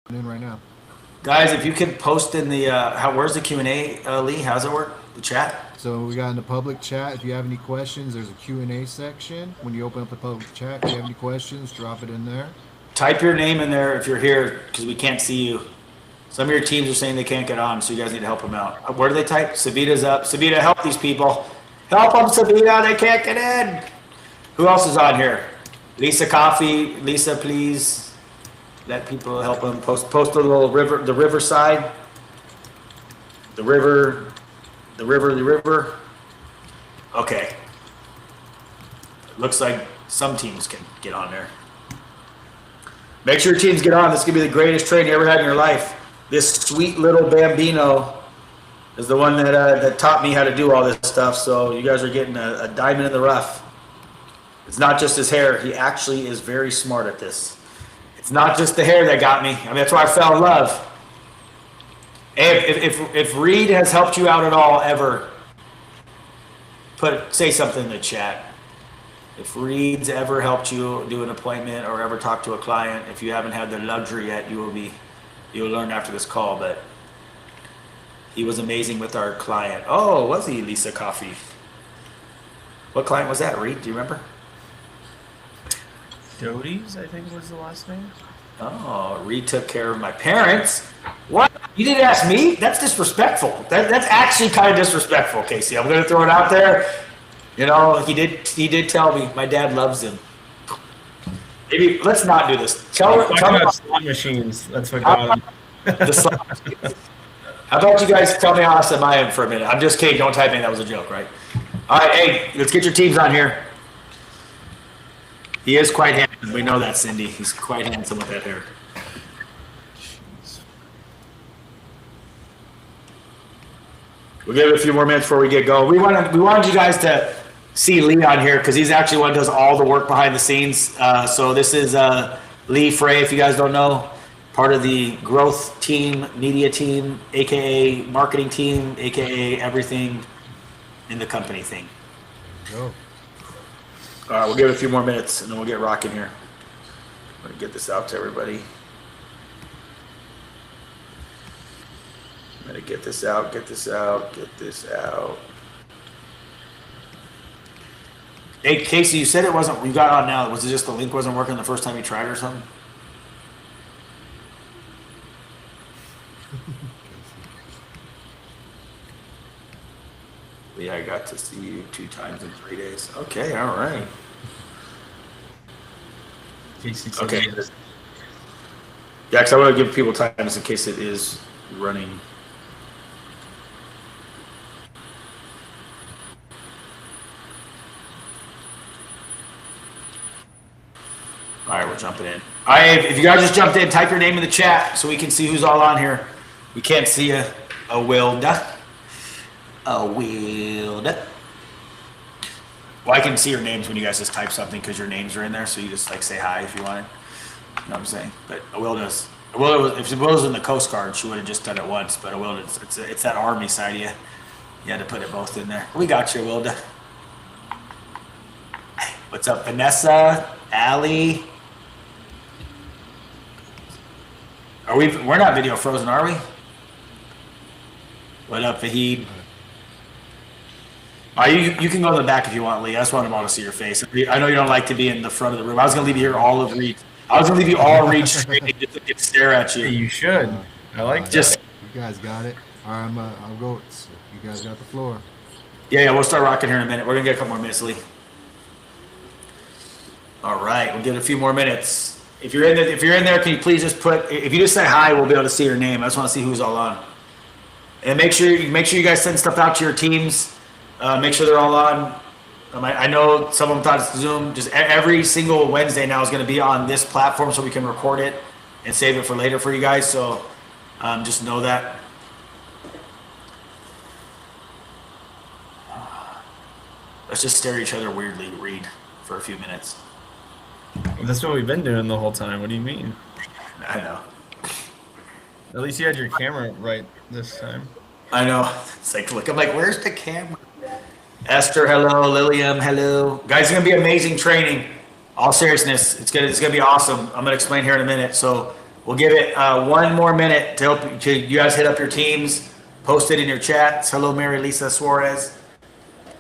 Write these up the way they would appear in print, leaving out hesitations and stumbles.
in right now. Guys, if you can post in the where's the Q&A, Lee? How's it work? The chat? So we got in the public chat. If you have any questions, there's a Q&A section. When you open up the public chat, if you have any questions, drop it in there. Type your name in there if you're here because we can't see you. Some of your teams are saying they can't get on, so you guys need to help them out. Where do they type? Savita's up. Savita, help these people. Help them, Savita. They can't get in. Who else is on here? Lisa Coffee. Lisa, please let people help them. Post a little river, the riverside. The river. Okay. Looks like some teams can get on there. Make sure your teams get on. This is going to be the greatest training you ever had in your life. This sweet little Bambino is the one that taught me how to do all this stuff. So you guys are getting a diamond in the rough. It's not just his hair. He actually is very smart at this. It's not just the hair that got me. I mean, that's why I fell in love. Hey, if Reed has helped you out at all ever, say something in the chat. If Reed's ever helped you do an appointment or ever talk to a client, if you haven't had the luxury yet, you'll learn after this call. But he was amazing with our client. Oh, was he, Lisa Coffee? What client was that, Reed? Do you remember? Doties, I think was the last name. Oh, Reed took care of my parents. What? You didn't ask me? That's disrespectful. That's actually kind of disrespectful, Casey. I'm going to throw it out there. You know, he did tell me my dad loves him. Maybe let's not do this. Tell me about slot machines. That's what got him. The slot machines. How about you guys tell me how awesome I am for a minute? I'm just kidding. Don't type in. That was a joke, right? All right, hey, let's get your teams on here. He is quite handsome. We know that, Cindy. He's quite handsome with that hair. We'll give it a few more minutes before we get going. We wanted you guys to see Lee on here because he's actually one who does all the work behind the scenes. So this is Lee Frey, if you guys don't know, part of the growth team, media team, aka marketing team, aka everything in the company thing. Go. All right, we'll give it a few more minutes and then we'll get rocking here. I'm gonna get this out to everybody. I'm gonna get this out. Hey, Casey, you said it wasn't, you got on now. Was it just the link wasn't working the first time you tried or something? Yeah, I got to see you 2 times in 3 days. Okay, all right. Okay. Yeah, because I want to give people time just in case it is running. All right, we're jumping in. All right, if you guys just jumped in, type your name in the chat so we can see who's all on here. We can't see you. Wilda. Well, I can see your names when you guys just type something because your names are in there, so you just like say hi if you want it. You know what I'm saying? But Awilda's, if Awilda was in the Coast Guard, she would have just done it once. But Awilda, it's that Army side of you. You had to put it both in there. We got you, Awilda. What's up, Vanessa, Allie? We're not video frozen, are we? What up, Fahid? You can go to the back if you want, Lee. I just want them all to see your face. I know you don't like to be in the front of the room. I was going to leave you here all of Reed. I was going to leave you all Reed straight just to stare at you. You should. I like just. You guys got it. All right, I'll go. You guys got the floor. Yeah, we'll start rocking here in a minute. We're going to get a couple more minutes, Lee. All right, we'll get a few more minutes. If you're in there, can you please just if you just say hi, we'll be able to see your name. I just want to see who's all on. And make sure you guys send stuff out to your teams. Make sure they're all on. I know some of them thought it's Zoom. Just every single Wednesday now is going to be on this platform so we can record it and save it for later for you guys. So just know that. Let's just stare at each other weirdly, Reed, for a few minutes. That's what we've been doing the whole time. What do you mean? I know. At least you had your camera right this time. I know. It's like, look, I'm like, where's the camera? Esther, hello. Lilium, hello. Guys, it's going to be amazing training. All seriousness, it's gonna be awesome. I'm going to explain here in a minute. So We'll give it 1 more minute to help you guys hit up your teams, post it in your chats. Hello, Mary Lisa Suarez.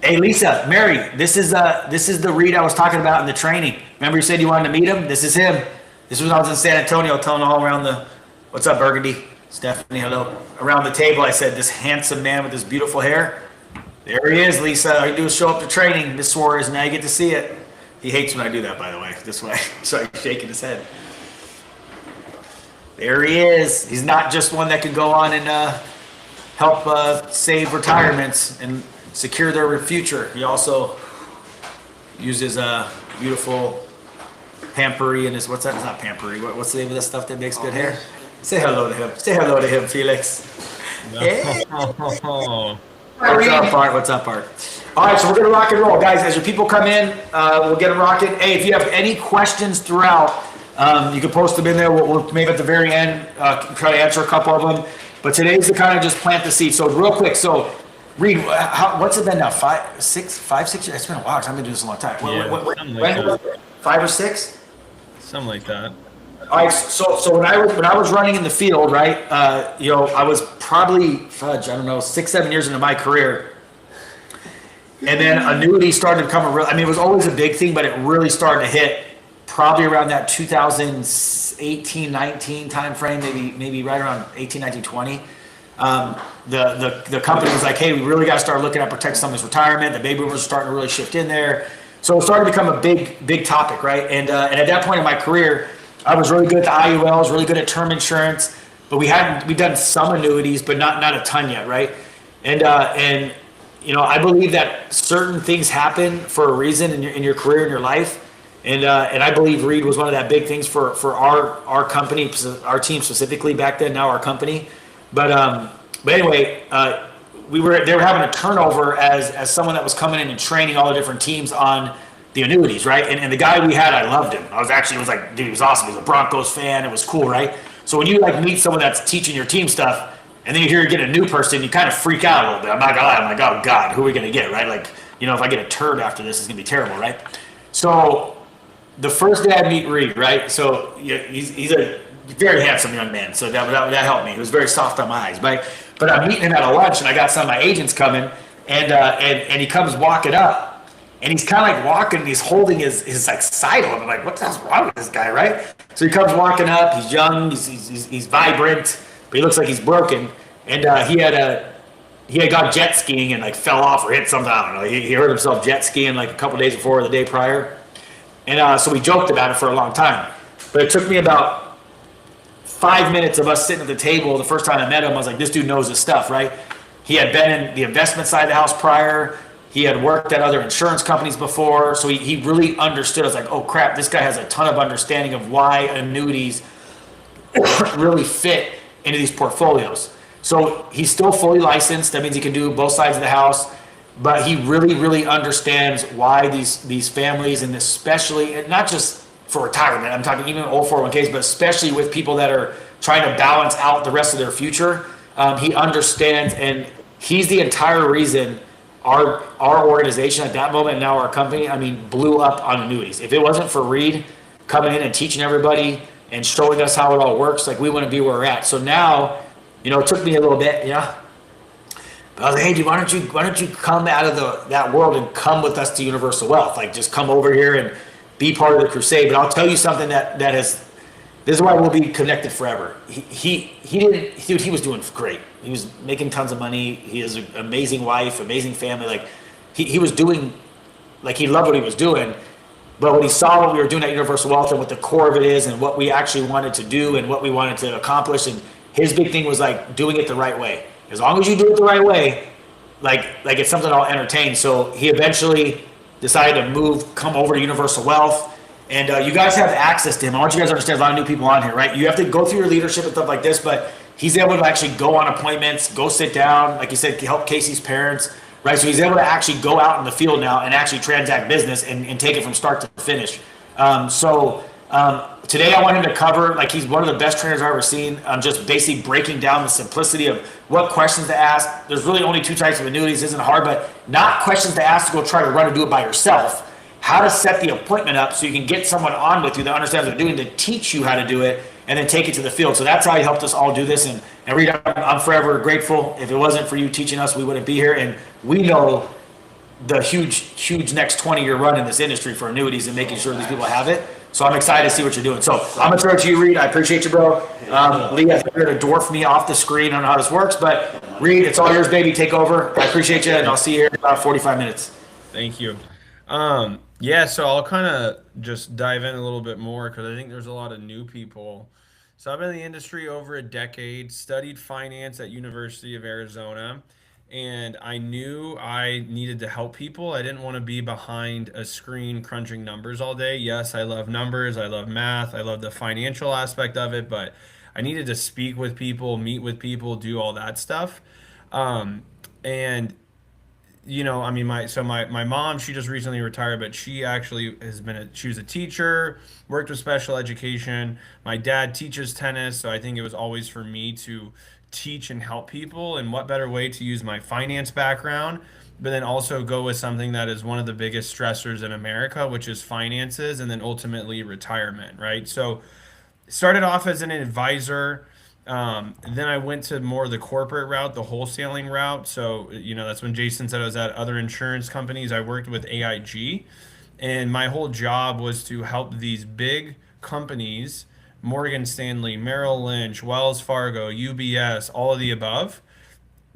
Hey, Lisa, Mary, this is the Reed I was talking about in the training. Remember you said you wanted to meet him? This is him. This was when I was in San Antonio telling all around the, what's up, Burgundy? Stephanie, hello. Around the table, I said, this handsome man with this beautiful hair. There he is, Lisa. All you do is show up to training. Miss Suarez, now you get to see it. He hates when I do that, by the way, this way. So he's shaking his head. There he is. He's not just one that can go on and help save retirements and secure their future. He also uses beautiful pampery and his, what's that? It's not pampery. What's the name of the stuff that makes good hair? Say hello to him. Say hello to him, Felix. Hey. What's up, Art? What's up, Art? All right, so we're gonna rock and roll, guys. As your people come in, we'll get them rocking. Hey, if you have any questions throughout, you can post them in there. We'll maybe at the very end try to answer a couple of them. But today's to kind of just plant the seed. So real quick, so Reed, what's it been now? 5, 6 years? It's been a while because I've been doing this a long time. Yeah, 5 or 6? Something like that. All right, so when I was running in the field, right, I was probably, I don't know, 6, 7 years into my career. And then annuity started to become it was always a big thing, but it really started to hit probably around that 2018, 19 time frame, maybe right around 18, 19, 20. The company was like, hey, we really got to start looking at protecting someone's retirement. The baby boomers are starting to really shift in there. So it started to become a big topic, right? And at that point in my career, I was really good at the IULs, really good at term insurance, but we'd done some annuities, but not a ton yet, right? And I believe that certain things happen for a reason in your career, in your life. And I believe Reed was one of that big things for our company, our team specifically back then, now our company. But anyway, they were having a turnover as someone that was coming in and training all the different teams on the annuities, right? And the guy we had, I loved him. It was like, dude, he was awesome. He was a Broncos fan. It was cool, right? So when you like meet someone that's teaching your team stuff, and then you hear you get a new person, you kind of freak out a little bit. I'm not gonna lie. I'm like, oh God, who are we gonna get, right? Like, if I get a turd after this, it's gonna be terrible, right? So the first day I meet Reed, right? So he's a very handsome young man. So that helped me. It was very soft on my eyes, right? But I'm meeting him at a lunch, and I got some of my agents coming, and he comes walking up. And he's kind of like walking, and he's holding his like sidle. And I'm like, what the hell's wrong with this guy, right? So he comes walking up. He's young. He's vibrant, but he looks like he's broken. And he had gone jet skiing and like fell off or hit something. I don't know. He hurt himself jet skiing like a couple days before or the day prior. And so we joked about it for a long time. But it took me about 5 minutes of us sitting at the table. The first time I met him, I was like, this dude knows his stuff, right? He had been in the investment side of the house prior. He had worked at other insurance companies before, so he really understood. I was like, oh crap, this guy has a ton of understanding of why annuities really fit into these portfolios. So he's still fully licensed. That means he can do both sides of the house, but he really, really understands why these families, and especially, not just for retirement, I'm talking even old 401ks, but especially with people that are trying to balance out the rest of their future. He understands, and he's the entire reason our organization at that moment, and now our company, blew up on annuities. If it wasn't for Reed coming in and teaching everybody and showing us how it all works, like, we wouldn't be where we're at. So now, it took me a little bit, but I was like, hey, dude, why don't you come out of that world and come with us to Universal Wealth? Like, just come over here and be part of the crusade. But I'll tell you something that has, this is why we'll be connected forever. He was doing great. He was making tons of money. He has an amazing wife, amazing family. Like, he was doing, like, he loved what he was doing. But when he saw what we were doing at Universal Wealth and what the core of it is and what we actually wanted to do and what we wanted to accomplish, and his big thing was like doing it the right way. As long as you do it the right way, like it's something I'll entertain. So he eventually decided to come over to Universal Wealth. And you guys have access to him. I want you guys to understand, a lot of new people on here, right? You have to go through your leadership and stuff like this, but he's able to actually go on appointments, go sit down, like you said, help Casey's parents, right? So he's able to actually go out in the field now and actually transact business and take it from start to finish. Today I want him to cover, like, he's one of the best trainers I've ever seen, just basically breaking down the simplicity of what questions to ask. There's really only 2 types of annuities. It isn't hard, but not questions to ask to go try to run and do it by yourself. How to set the appointment up so you can get someone on with you that understands what they're doing to teach you how to do it, and then take it to the field. So that's how he helped us all do this. And Reed, I'm forever grateful. If it wasn't for you teaching us, we wouldn't be here. And we know the huge next 20-year run in this industry for annuities and making sure these people have it. So I'm excited to see what you're doing. So I'm gonna throw it to you, Reed. I appreciate you, bro. Lee, I think you're gonna dwarf me off the screen. I don't know how this works, but Reed, it's all yours, baby. Take over. I appreciate you, and I'll see you here in about 45 minutes. Thank you. Yeah, so I'll kind of just dive in a little bit more because I think there's a lot of new people. So I've been in the industry over a decade, studied finance at University of Arizona, and I knew I needed to help people. I didn't want to be behind a screen crunching numbers all day. Yes, I love numbers, I love math, I love the financial aspect of it, but I needed to speak with people, meet with people, do all that stuff. And I mean, my mom, she just recently retired, but she actually she was a teacher, worked with special education. My dad teaches tennis, so I think it was always for me to teach and help people. And what better way to use my finance background, but then also go with something that is one of the biggest stressors in America, which is finances, and then ultimately retirement, right? So started off as an advisor. Then I went to more the corporate route, the wholesaling route. So, that's when Jason said I was at other insurance companies. I worked with AIG, and my whole job was to help these big companies, Morgan Stanley, Merrill Lynch, Wells Fargo, UBS, all of the above,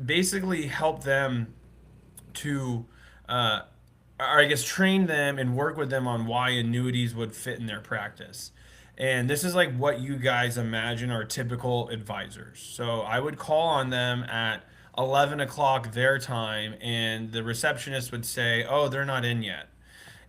basically help them to, or I guess train them and work with them on why annuities would fit in their practice. And this is like what you guys imagine are typical advisors. So I would call on them at 11 o'clock their time, and the receptionist would say, "Oh, they're not in yet."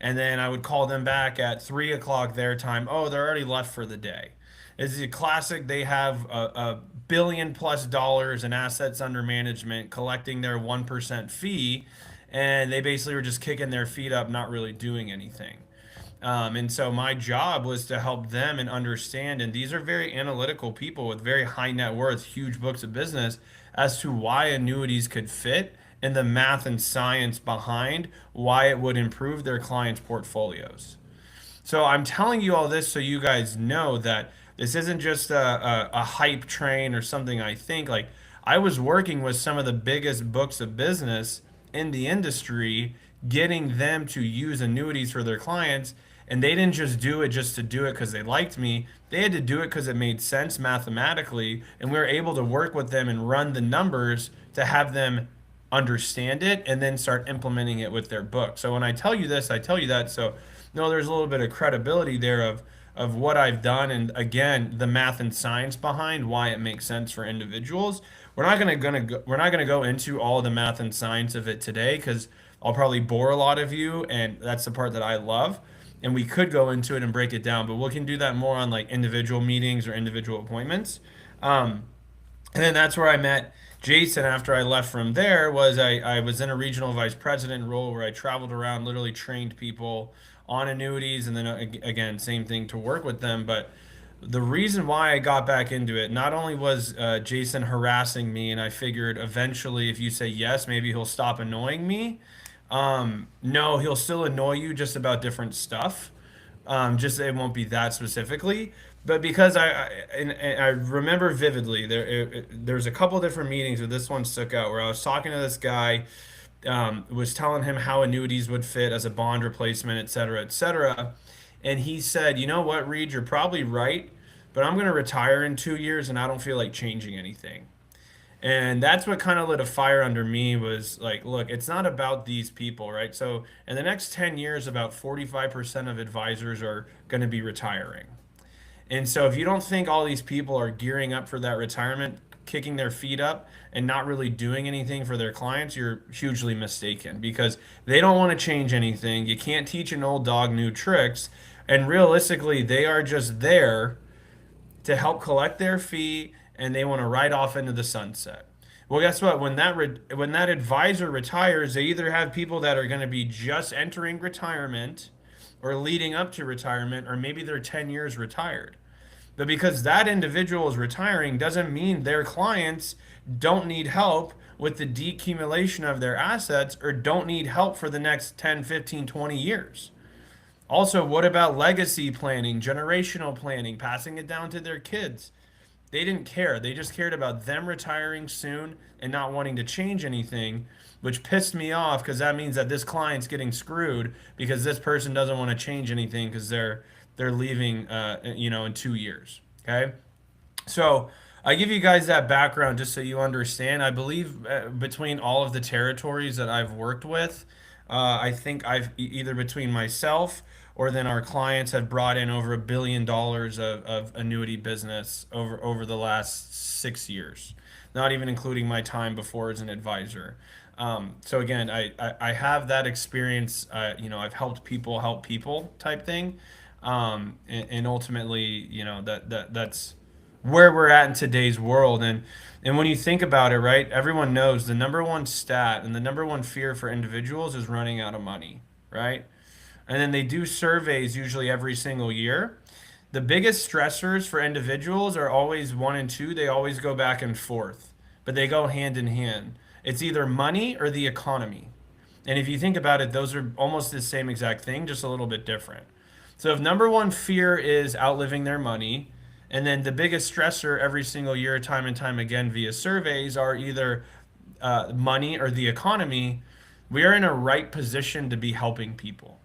And then I would call them back at 3 o'clock their time. "Oh, they're already left for the day." It's a classic. They have a $1 billion+ in assets under management, collecting their 1% fee, and they basically were just kicking their feet up, not really doing anything. And so my job was to help them and understand, and these are very analytical people with very high net worth, huge books of business, as to why annuities could fit and the math and science behind why it would improve their clients' portfolios. So I'm telling you all this so you guys know that this isn't just a hype train or something I think. Like, I was working with some of the biggest books of business in the industry, getting them to use annuities for their clients. And they didn't just do it just to do it because they liked me. They had to do it because it made sense mathematically. And we were able to work with them and run the numbers to have them understand it and then start implementing it with their book. So when I tell you this, I tell you that. So no, there's a little bit of credibility there of what I've done. And again, the math and science behind why it makes sense for individuals. We're not gonna go into all the math and science of it today because I'll probably bore a lot of you, and that's the part that I love. And we could go into it and break it down, but we can do that more on like individual meetings or individual appointments. And then that's where I met Jason after I left from there. I was in a regional vice president role where I traveled around, literally trained people on annuities, and then again, same thing to work with them. But the reason why I got back into it, not only was Jason harassing me, and I figured eventually if you say yes, maybe he'll stop annoying me. No, he'll still annoy you just about different stuff. Just it won't be that specifically. But because I remember vividly, there's a couple different meetings where this one stuck out, where I was talking to this guy, was telling him how annuities would fit as a bond replacement, et cetera, et cetera. And he said, "You know what, Reed, you're probably right, but I'm going to retire in 2 years and I don't feel like changing anything." And that's what kind of lit a fire under me, was like, look, it's not about these people, right? So in the next 10 years, about 45% of advisors are going to be retiring. And so if you don't think all these people are gearing up for that retirement, kicking their feet up and not really doing anything for their clients, you're hugely mistaken, because they don't want to change anything. You can't teach an old dog new tricks. And realistically, they are just there to help collect their fee, and they want to ride off into the sunset. Well, guess what? When that advisor retires, they either have people that are going to be just entering retirement or leading up to retirement, or maybe they're 10 years retired. But because that individual is retiring doesn't mean their clients don't need help with the decumulation of their assets, or don't need help for the next 10, 15, 20 years. Also, what about legacy planning, generational planning, passing it down to their kids? They didn't care. They just cared about them retiring soon and not wanting to change anything, which pissed me off because that means that this client's getting screwed because this person doesn't want to change anything because they're leaving, in 2 years. Okay, so I give you guys that background just so you understand. I believe between all of the territories that I've worked with, I think either between myself or then our clients have brought in over $1 billion of annuity business over the last 6 years, not even including my time before as an advisor. So again, I have that experience. I've helped people help people type thing, and ultimately, that's where we're at in today's world. And when you think about it, right, everyone knows the number one stat and the number one fear for individuals is running out of money, right? And then they do surveys usually every single year. The biggest stressors for individuals are always one and two. They always go back and forth, but they go hand in hand. It's either money or the economy. And if you think about it, those are almost the same exact thing, just a little bit different. So if number one fear is outliving their money, and then the biggest stressor every single year, time and time again via surveys, are either money or the economy, we are in a right position to be helping people.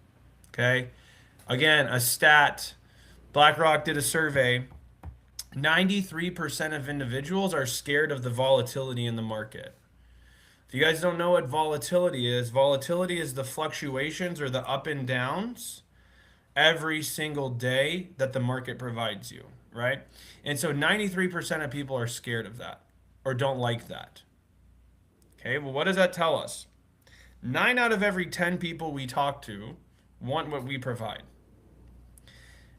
Okay. Again, a stat, BlackRock did a survey. 93% of individuals are scared of the volatility in the market. If you guys don't know what volatility is the fluctuations or the up and downs every single day that the market provides you, right? And so 93% of people are scared of that or don't like that. Okay, well, what does that tell us? 9 out of every 10 people we talk to want what we provide.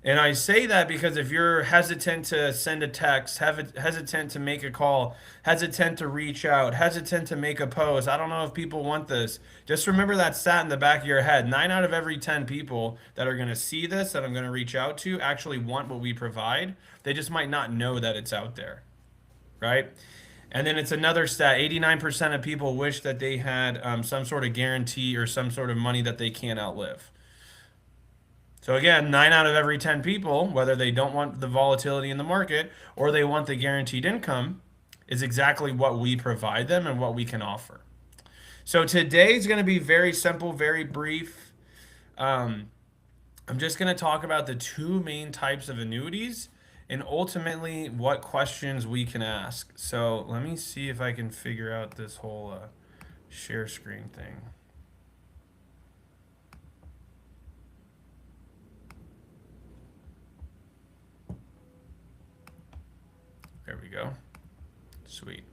And I say that because if you're hesitant to send a text, hesitant to make a call, hesitant to reach out, hesitant to make a post, I don't know if people want this. Just remember that stat in the back of your head. 9 out of every 10 people that are going to see this, that I'm going to reach out to, actually want what we provide. They just might not know that it's out there, right? And then it's another stat. 89% of people wish that they had some sort of guarantee or some sort of money that they can't outlive. So again, 9 out of every 10 people, whether they don't want the volatility in the market or they want the guaranteed income, is exactly what we provide them and what we can offer. So today is going to be very simple, very brief. I'm just going to talk about the two main types of annuities and ultimately what questions we can ask. So let me see if I can figure out this whole share screen thing. There we go. Sweet.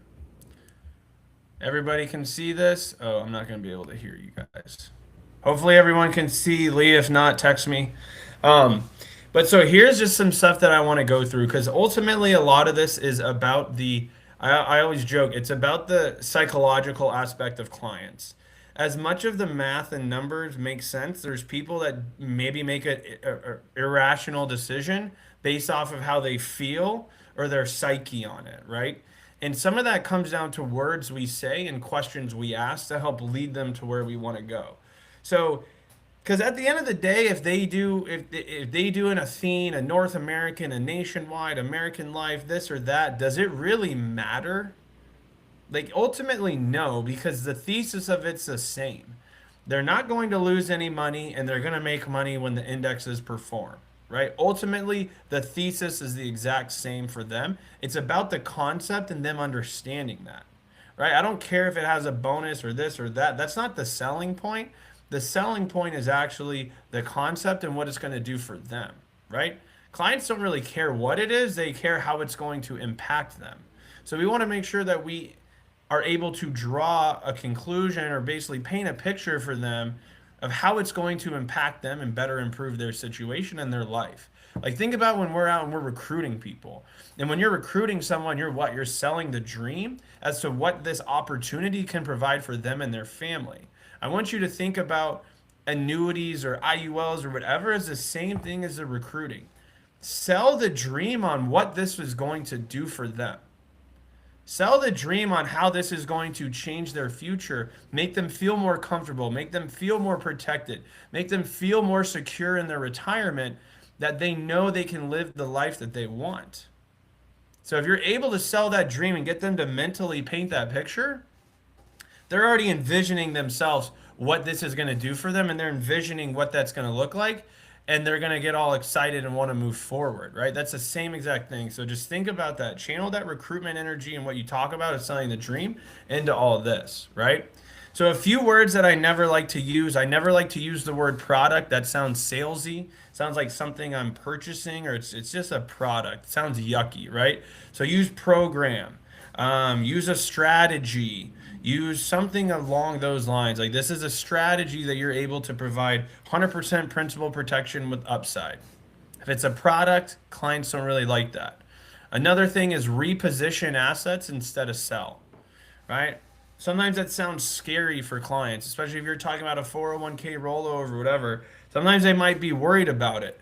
Everybody can see this? Oh, I'm not going to be able to hear you guys. Hopefully everyone can see. Lee, if not, text me. But so here's just some stuff that I want to go through because ultimately a lot of this is about I always joke, it's about the psychological aspect of clients. As much of the math and numbers make sense, there's people that maybe make an irrational decision based off of how they feel or their psyche on it, right? And some of that comes down to words we say and questions we ask to help lead them to where we want to go. So, because at the end of the day, if they do an Athene, a North American, a Nationwide, American Life, this or that, does it really matter? Like ultimately, no, because the thesis of it's the same. They're not going to lose any money, and they're going to make money when the indexes perform. Right? Ultimately, the thesis is the exact same for them. It's about the concept and them understanding that. Right? I don't care if it has a bonus or this or that. That's not the selling point. The selling point is actually the concept and what it's going to do for them. Right? Clients don't really care what it is, they care how it's going to impact them. So we want to make sure that we are able to draw a conclusion or basically paint a picture for them of how it's going to impact them and better improve their situation and their life. Like think about when we're out and we're recruiting people. And when you're recruiting someone, you're selling the dream as to what this opportunity can provide for them and their family. I want you to think about annuities or IULs or whatever as the same thing as the recruiting. Sell the dream on what this is going to do for them. Sell the dream on how this is going to change their future, make them feel more comfortable, make them feel more protected, make them feel more secure in their retirement, that they know they can live the life that they want. So if you're able to sell that dream and get them to mentally paint that picture, they're already envisioning themselves what this is going to do for them, and they're envisioning what that's going to look like, and they're going to get all excited and want to move forward, right? That's the same exact thing. So just think about that. Channel that recruitment energy and what you talk about is selling the dream into all of this, right? So a few words that I never like to use. I never like to use the word product. That sounds salesy. Sounds like something I'm purchasing, or it's just a product. It sounds yucky, right? So use program. Use a strategy. Use something along those lines. Like, this is a strategy that you're able to provide 100% principal protection with upside. If it's a product, clients don't really like that. Another thing is reposition assets instead of sell, right? Sometimes that sounds scary for clients, especially if you're talking about a 401k rollover or whatever. Sometimes they might be worried about it.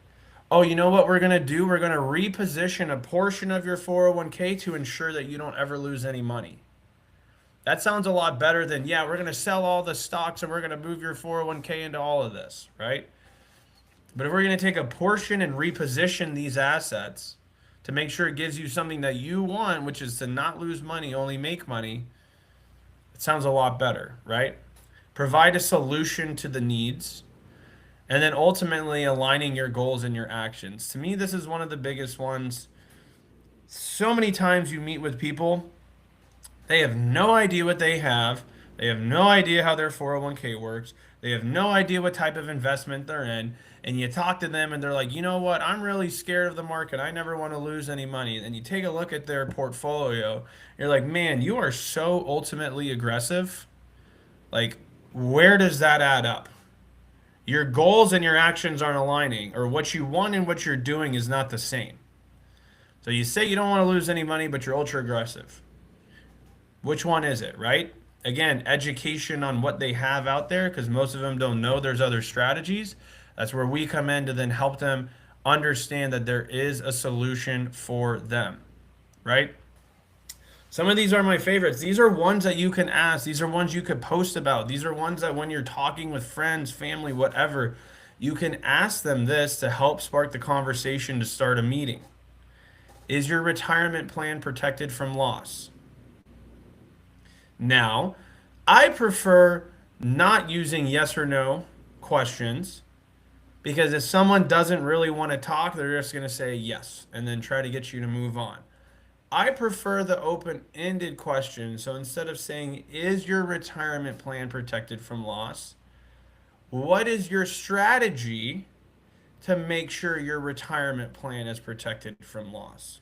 Oh, you know what we're going to do? We're going to reposition a portion of your 401k to ensure that you don't ever lose any money. That sounds a lot better than, yeah, we're going to sell all the stocks and we're going to move your 401k into all of this, right? But if we're going to take a portion and reposition these assets to make sure it gives you something that you want, which is to not lose money, only make money, it sounds a lot better, right? Provide a solution to the needs, and then ultimately aligning your goals and your actions. To me, this is one of the biggest ones. So many times you meet with people, they have no idea what they have. They have no idea how their 401k works. They have no idea what type of investment they're in. And you talk to them and they're like, you know what? I'm really scared of the market. I never want to lose any money. And you take a look at their portfolio. You're like, man, you are so ultimately aggressive. Like, where does that add up? Your goals and your actions aren't aligning, or what you want and what you're doing is not the same. So you say you don't want to lose any money, but you're ultra aggressive. Which one is it, right? Again, education on what they have out there, because most of them don't know there's other strategies. That's where we come in to then help them understand that there is a solution for them, right? Some of these are my favorites. These are ones that you can ask. These are ones you could post about. These are ones that when you're talking with friends, family, whatever, you can ask them this to help spark the conversation to start a meeting. Is your retirement plan protected from loss? Now, I prefer not using yes or no questions, because if someone doesn't really want to talk, they're just going to say yes and then try to get you to move on. I prefer the open-ended question. So instead of saying, is your retirement plan protected from loss? What is your strategy to make sure your retirement plan is protected from loss?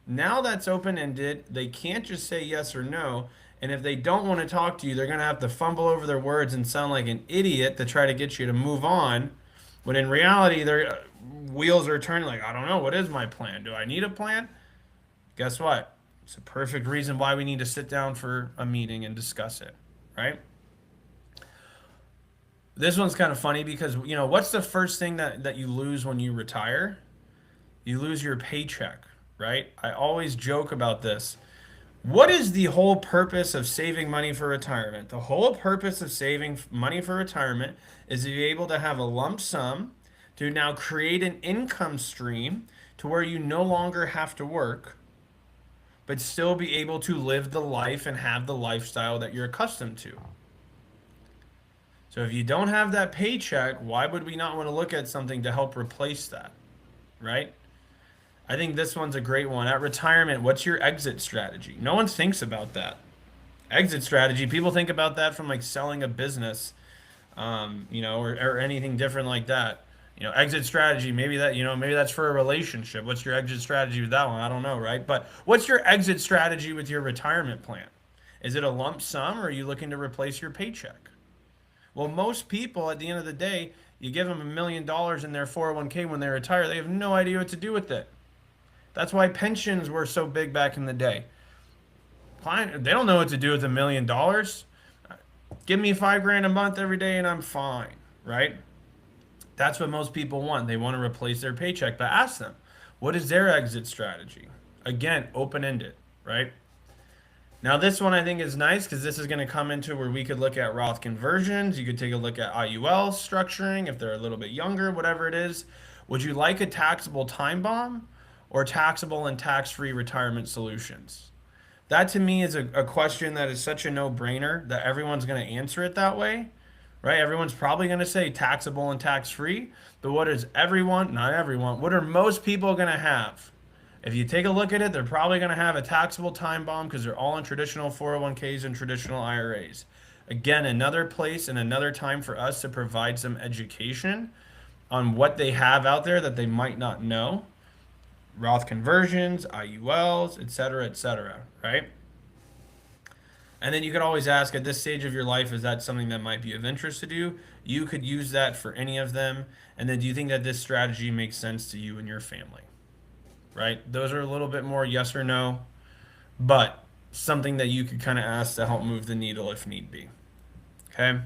Now that's open-ended. They can't just say yes or no. And if they don't want to talk to you, they're going to have to fumble over their words and sound like an idiot to try to get you to move on. When in reality, their wheels are turning like, I don't know, what is my plan? Do I need a plan? Guess what? It's a perfect reason why we need to sit down for a meeting and discuss it, right? This one's kind of funny because, you know, what's the first thing that you lose when you retire? You lose your paycheck, right? I always joke about this. What is the whole purpose of saving money for retirement? The whole purpose of saving money for retirement is to be able to have a lump sum to now create an income stream to where you no longer have to work, but still be able to live the life and have the lifestyle that you're accustomed to. So if you don't have that paycheck, why would we not want to look at something to help replace that, right? I think this one's a great one. At retirement, what's your exit strategy? No one thinks about that. Exit strategy, people think about that from like selling a business, you know, or anything different like that. You know, exit strategy, maybe that's for a relationship. What's your exit strategy with that one? I don't know, right? But what's your exit strategy with your retirement plan? Is it a lump sum, or are you looking to replace your paycheck? Well, most people at the end of the day, you give them $1 million in their 401k when they retire, they have no idea what to do with it. That's why pensions were so big back in the day. They don't know what to do with $1 million. Give me $5,000 a month every day and I'm fine, right? That's what most people want. They want to replace their paycheck. But ask them, what is their exit strategy? Again, open-ended, right? Now, this one I think is nice because this is going to come into where we could look at Roth conversions. You could take a look at IUL structuring if they're a little bit younger, whatever it is. Would you like a taxable time bomb or taxable and tax-free retirement solutions? That to me is a question that is such a no-brainer that everyone's going to answer it that way, right? Everyone's probably going to say taxable and tax-free, but what is everyone, not everyone, what are most people going to have? If you take a look at it, they're probably going to have a taxable time bomb because they're all in traditional 401ks and traditional IRAs. Again, another place and another time for us to provide some education on what they have out there that they might not know. Roth conversions, IULs, et cetera, right? And then you could always ask at this stage of your life, is that something that might be of interest to you? You could use that for any of them. And then do you think that this strategy makes sense to you and your family? Right? Those are a little bit more yes or no, but something that you could kind of ask to help move the needle if need be. Okay.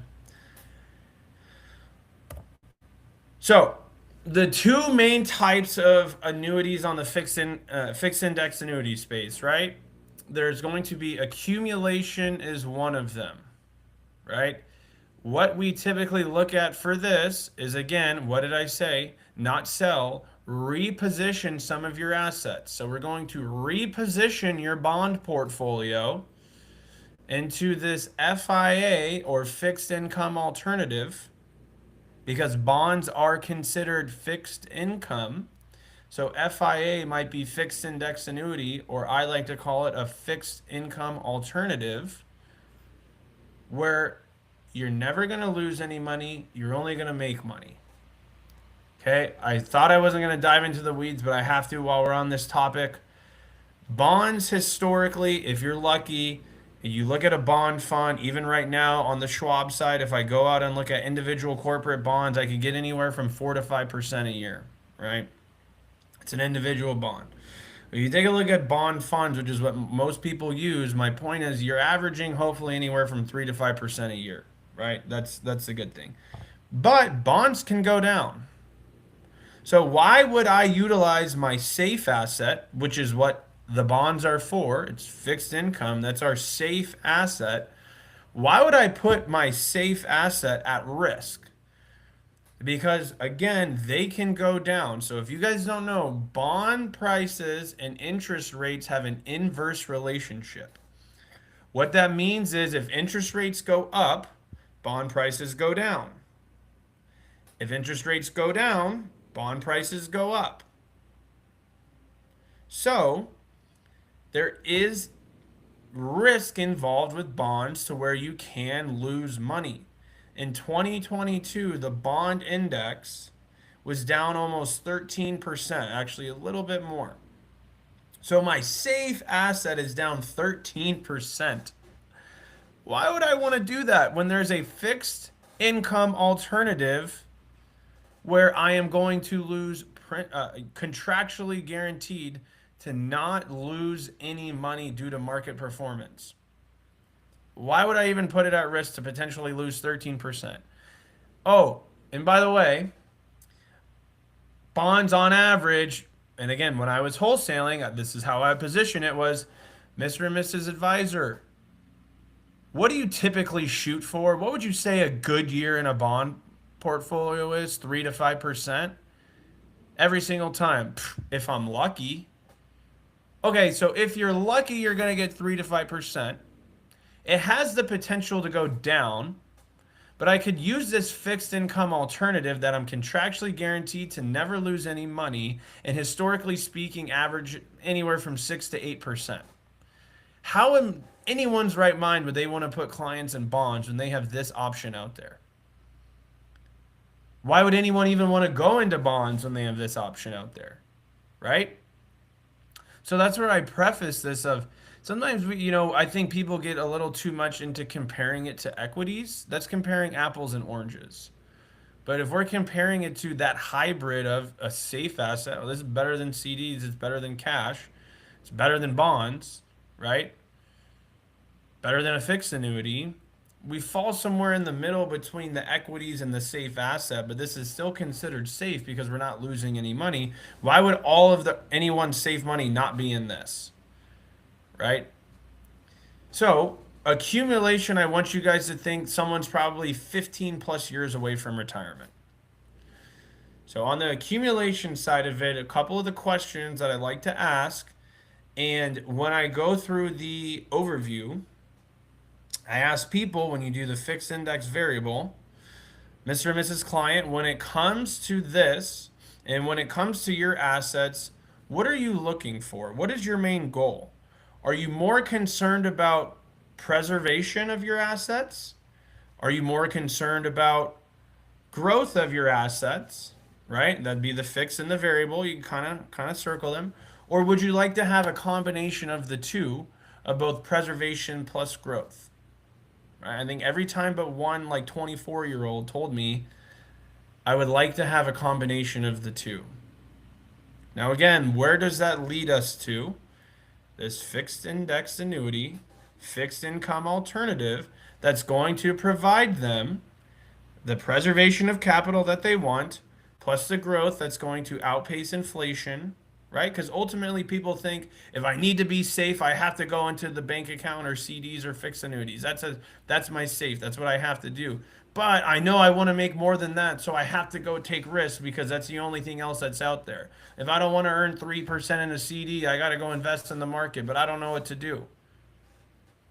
So the two main types of annuities on the fixed index annuity space, right? There's going to be accumulation is one of them, right? What we typically look at for this is, again, what did I say? Not sell, reposition some of your assets. So we're going to reposition your bond portfolio into this FIA or fixed income alternative because bonds are considered fixed income. So FIA might be fixed index annuity, or I like to call it a fixed income alternative, where you're never going to lose any money. You're only going to make money. Okay, I thought I wasn't going to dive into the weeds, but I have to while we're on this topic. Bonds historically, if you're lucky, you look at a bond fund, even right now on the Schwab side, if I go out and look at individual corporate bonds, I could get anywhere from 4 to 5% a year, right? It's an individual bond. If you take a look at bond funds, which is what most people use, my point is you're averaging hopefully anywhere from 3 to 5% a year, right? That's a good thing. But bonds can go down. So why would I utilize my safe asset, which is what the bonds are for? It's fixed income. That's our safe asset. Why would I put my safe asset at risk? Because again, they can go down. So if you guys don't know, bond prices and interest rates have an inverse relationship. What that means is if interest rates go up, bond prices go down. If interest rates go down, bond prices go up. So there is risk involved with bonds to where you can lose money. In 2022, the bond index was down almost 13%, actually a little bit more. So my safe asset is down 13%. Why would I want to do that when there's a fixed income alternative where I am going to lose contractually guaranteed to not lose any money due to market performance? Why would I even put it at risk to potentially lose 13%? Oh, and by the way, bonds on average, and again, when I was wholesaling, this is how I position it, was Mr. and Mrs. Advisor. What do you typically shoot for? What would you say a good year in a bond portfolio is? 3 to 5%? Every single time, if I'm lucky. Okay, so if you're lucky, you're going to get 3 to 5%. It has the potential to go down, but I could use this fixed income alternative that I'm contractually guaranteed to never lose any money, and historically speaking, average anywhere from 6 to 8%. How in anyone's right mind would they want to put clients in bonds when they have this option out there? Why would anyone even want to go into bonds when they have this option out there, right? So that's where I preface this of, sometimes I think people get a little too much into comparing it to equities. That's comparing apples and oranges. But if we're comparing it to that hybrid of a safe asset, well, this is better than CDs, it's better than cash, it's better than bonds, right? Better than a fixed annuity. We fall somewhere in the middle between the equities and the safe asset, but this is still considered safe because we're not losing any money. Why would all of anyone's safe money not be in this? Right? So, accumulation, I want you guys to think someone's probably 15 plus years away from retirement. So, on the accumulation side of it, a couple of the questions that I like to ask, and when I go through the overview, I ask people when you do the fixed index variable, Mr. and Mrs. Client, when it comes to this and when it comes to your assets, what are you looking for? What is your main goal? Are you more concerned about preservation of your assets? Are you more concerned about growth of your assets? Right? That'd be the fixed and the variable. You kind of circle them. Or would you like to have a combination of the two, of both preservation plus growth? Right? I think every time but one, like 24-year-old told me I would like to have a combination of the two. Now, again, where does that lead us to? This fixed indexed annuity, fixed income alternative that's going to provide them the preservation of capital that they want, plus the growth that's going to outpace inflation, right? Because ultimately people think if I need to be safe, I have to go into the bank account or CDs or fixed annuities. That's my safe. That's what I have to do. But I know I want to make more than that, so I have to go take risks because that's the only thing else that's out there. If I don't want to earn 3% in a CD, I got to go invest in the market, but I don't know what to do.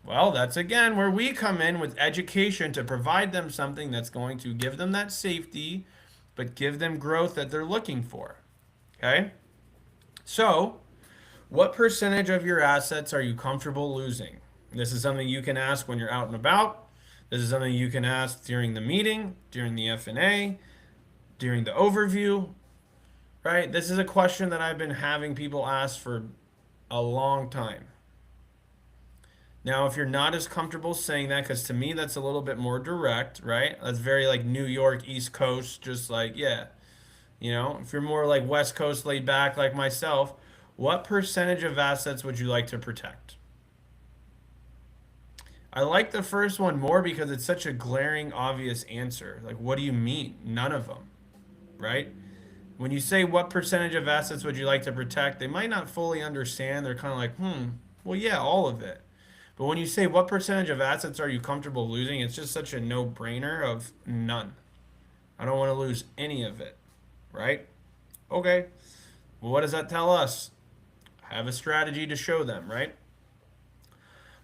Well, that's again where we come in with education to provide them something that's going to give them that safety, but give them growth that they're looking for. Okay? So, what percentage of your assets are you comfortable losing? This is something you can ask when you're out and about. This is something you can ask during the meeting, during the F&A, during the overview, right? This is a question that I've been having people ask for a long time. Now, if you're not as comfortable saying that, because to me that's a little bit more direct, right? That's very like New York, East Coast, just like, yeah. You know, if you're more like West Coast laid back like myself, what percentage of assets would you like to protect? I like the first one more because it's such a glaring, obvious answer. Like, what do you mean? None of them, right? When you say what percentage of assets would you like to protect, they might not fully understand. They're kind of like, well, yeah, all of it. But when you say what percentage of assets are you comfortable losing, it's just such a no-brainer of none. I don't want to lose any of it, right? Okay. Well, what does that tell us? Have a strategy to show them, right?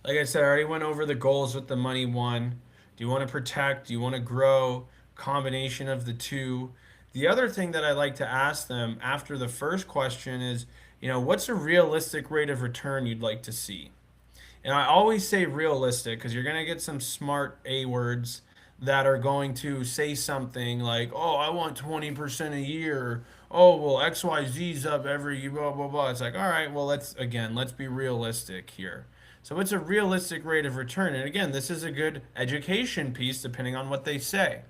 Like I said, I already went over the goals with the money one. Do you want to protect? Do you want to grow? Combination of the two. The other thing that I like to ask them after the first question is, what's a realistic rate of return you'd like to see? And I always say realistic because you're going to get some smart A words that are going to say something like, oh, I want 20% a year. Oh, well, XYZ's up every blah, blah, blah. It's like, all right, well, let's be realistic here. So it's a realistic rate of return. And again, this is a good education piece depending on what they say.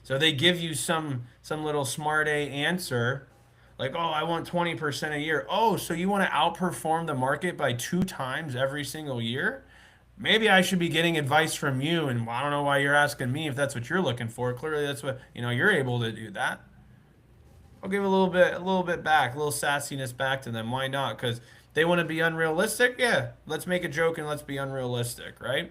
So they give you some little smart A answer like, oh, I want 20% a year. Oh, so you want to outperform the market by 2 times every single year? Maybe I should be getting advice from you, and I don't know why you're asking me if that's what you're looking for. Clearly, that's what you're able to do that. I'll give a little bit back, a little sassiness back to them. Why not? Because they want to be unrealistic. Yeah, let's make a joke and let's be unrealistic, right?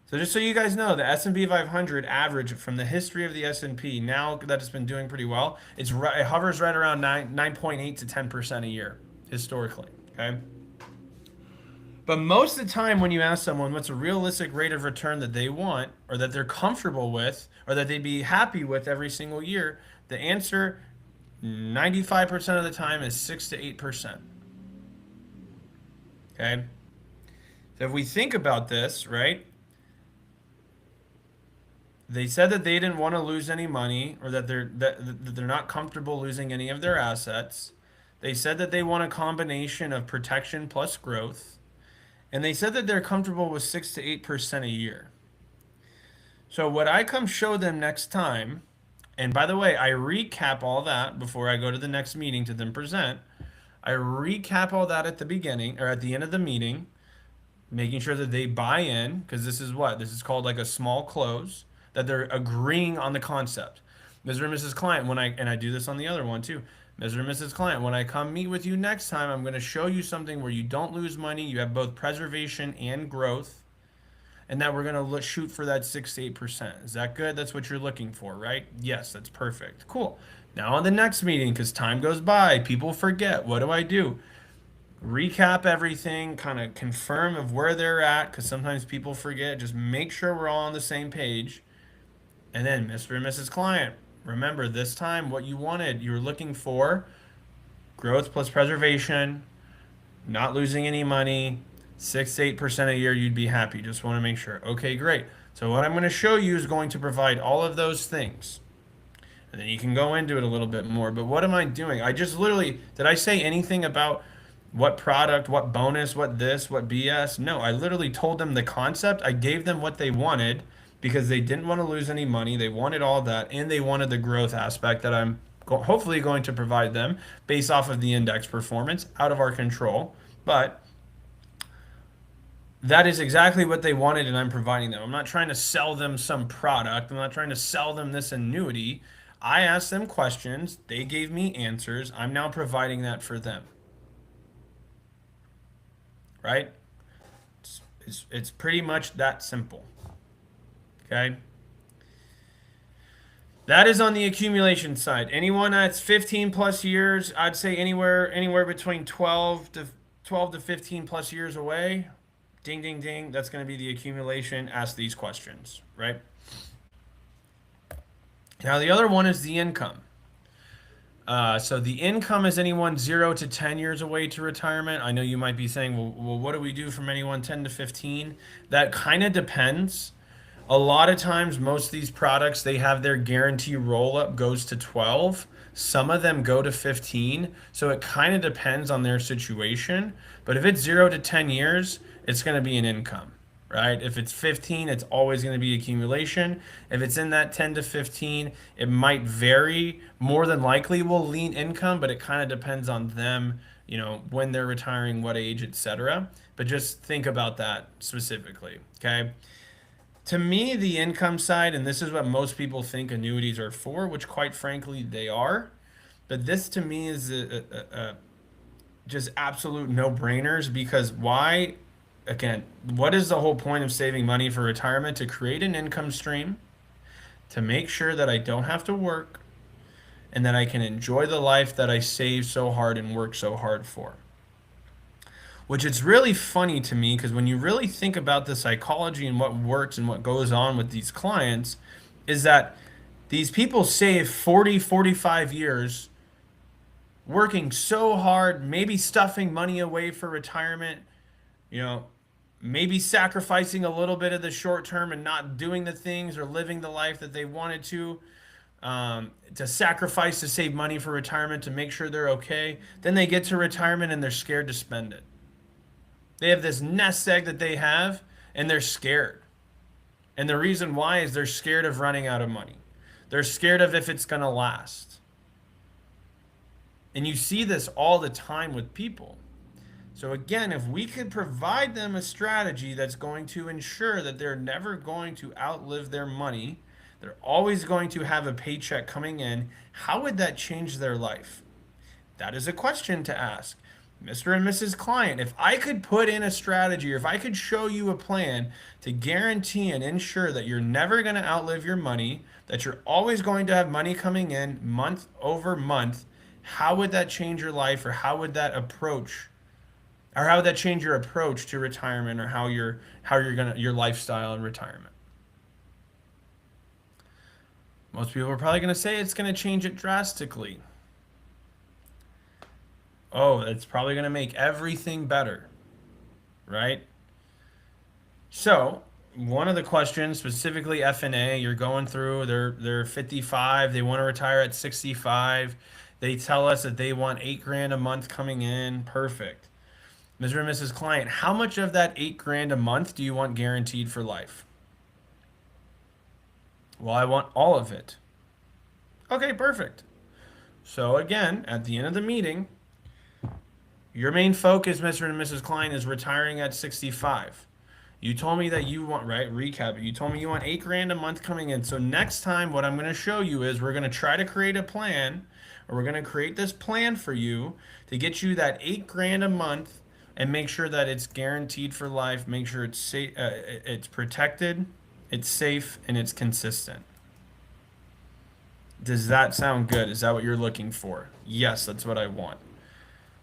So just so you guys know, the S&P 500 average from the history of the S&P, now that it's been doing pretty well, it hovers right around 9.8 to 10% a year historically. Okay. But most of the time when you ask someone what's a realistic rate of return that they want or that they're comfortable with or that they'd be happy with every single year, the answer 95% of the time is 6 to 8%. Okay? So if we think about this, right? They said that they didn't want to lose any money or that they're not comfortable losing any of their assets. They said that they want a combination of protection plus growth. And they said that they're comfortable with 6 to 8% a year. So what I come show them next time, and by the way, I recap all that before I go to the next meeting to then present. I recap all that at the beginning or at the end of the meeting, making sure that they buy in, because this is called like a small close, that they're agreeing on the concept. Mr. and Mrs. Client, when I do this on the other one too, Mr. and Mrs. Client, when I come meet with you next time, I'm going to show you something where you don't lose money, you have both preservation and growth, and that we're going to shoot for that 6 to 8%. Is that good? That's what you're looking for, right? Yes, that's perfect. Cool. Now on the next meeting, because time goes by, people forget. What do I do? Recap everything, kind of confirm of where they're at, because sometimes people forget. Just make sure we're all on the same page. And then, Mr. and Mrs. Client, remember this time what you wanted. You were looking for growth plus preservation, not losing any money, 6 to 8% a year, you'd be happy. Just want to make sure. Okay, great. So what I'm going to show you is going to provide all of those things. And then you can go into it a little bit more. But what am I doing? I just literally, did I say anything about what product, what bonus, what this, what BS? No, I literally told them the concept. I gave them what they wanted because they didn't want to lose any money. They wanted all that, and they wanted the growth aspect that I'm hopefully going to provide them based off of the index performance, out of our control. But that is exactly what they wanted, and I'm providing them. I'm not trying to sell them some product. I'm not trying to sell them this annuity. I asked them questions. They gave me answers. I'm now providing that for them. Right? It's pretty much that simple. Okay? That is on the accumulation side. Anyone that's 15 plus years, I'd say anywhere between 12 to 15 plus years away. Ding, ding, ding. That's going to be the accumulation. Ask these questions, right? Now, the other one is the income. So the income is anyone 0 to 10 years away to retirement. I know you might be saying, well, what do we do from anyone 10 to 15? That kind of depends. A lot of times, most of these products, they have their guarantee roll-up goes to 12. Some of them go to 15. So it kind of depends on their situation. But if it's 0 to 10 years, it's going to be an income, right? If it's 15, it's always going to be accumulation. If it's in that 10 to 15, it might vary. More than likely will lean income, but it kind of depends on them, when they're retiring, what age, etc. But just think about that specifically, okay? To me, the income side, and this is what most people think annuities are for, which quite frankly they are, but this to me is just absolute no-brainers, because why? Again, what is the whole point of saving money for retirement? To create an income stream, to make sure that I don't have to work, and that I can enjoy the life that I saved so hard and worked so hard for. Which is really funny to me, because when you really think about the psychology and what works and what goes on with these clients, is that these people save 40, 45 years working so hard, maybe stuffing money away for retirement, maybe sacrificing a little bit of the short term and not doing the things or living the life that they wanted to sacrifice to save money for retirement to make sure they're okay. Then they get to retirement and they're scared to spend it. They have this nest egg that they have, and they're scared. And the reason why is they're scared of running out of money. They're scared of if it's going to last. And you see this all the time with people. So again, if we could provide them a strategy that's going to ensure that they're never going to outlive their money, they're always going to have a paycheck coming in, how would that change their life? That is a question to ask. Mr. and Mrs. Client, if I could put in a strategy, or if I could show you a plan to guarantee and ensure that you're never going to outlive your money, that you're always going to have money coming in month over month, how would that change your life, or how would that change your approach to retirement, or your lifestyle in retirement? Most people are probably going to say it's going to change it drastically. Oh, it's probably going to make everything better, right? So, one of the questions, specifically F&A, you're going through, they're 55, they want to retire at 65. They tell us that they want $8,000 a month coming in. Perfect. Mr. and Mrs. Client, how much of that $8,000 a month do you want guaranteed for life? Well, I want all of it. Okay, perfect. So again, at the end of the meeting, your main focus, Mr. and Mrs. Client, is retiring at 65. You told me that you want, right? Recap it. You told me you want $8,000 a month coming in. So next time, what I'm going to show you is we're going to try to create a plan or we're going to create this plan for you to get you that 8 grand a month and make sure that it's guaranteed for life, make sure it's safe, it's protected, it's safe, and it's consistent. Does that sound good? Is that what you're looking for? Yes, that's what I want.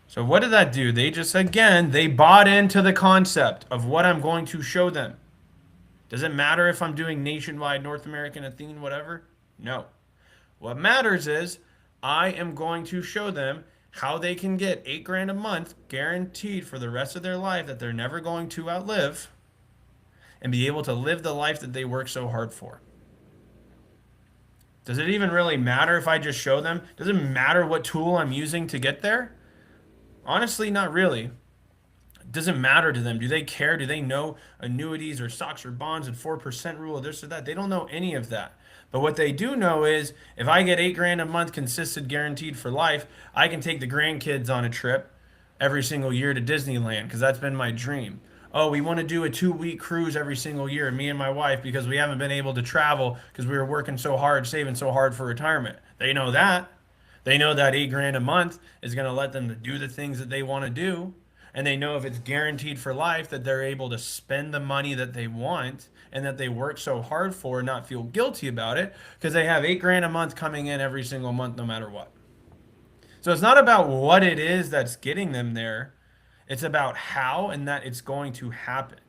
So what did that do? They just, again, they bought into the concept of what I'm going to show them. Does it matter if I'm doing nationwide, North American, Athene, whatever? No. What matters is I am going to show them how they can get 8 grand a month guaranteed for the rest of their life that they're never going to outlive and be able to live the life that they work so hard for. Does it even really matter if I just show them? Does it matter what tool I'm using to get there? Honestly, not really. It doesn't matter to them. Do they care? Do they know annuities or stocks or bonds and 4% rule, this or that? They don't know any of that. But what they do know is if I get 8 grand a month consistent guaranteed for life, I can take the grandkids on a trip every single year to Disneyland because that's been my dream. Oh, we want to do a 2-week cruise every single year, me and my wife, because we haven't been able to travel because we were working so hard, saving so hard for retirement. They know that. They know that 8 grand a month is going to let them to do the things that they want to do. And they know if it's guaranteed for life that they're able to spend the money that they want and that they work so hard for and not feel guilty about it because they have 8 grand a month coming in every single month no matter what. So it's not about what it is that's getting them there. It's about how and that it's going to happen,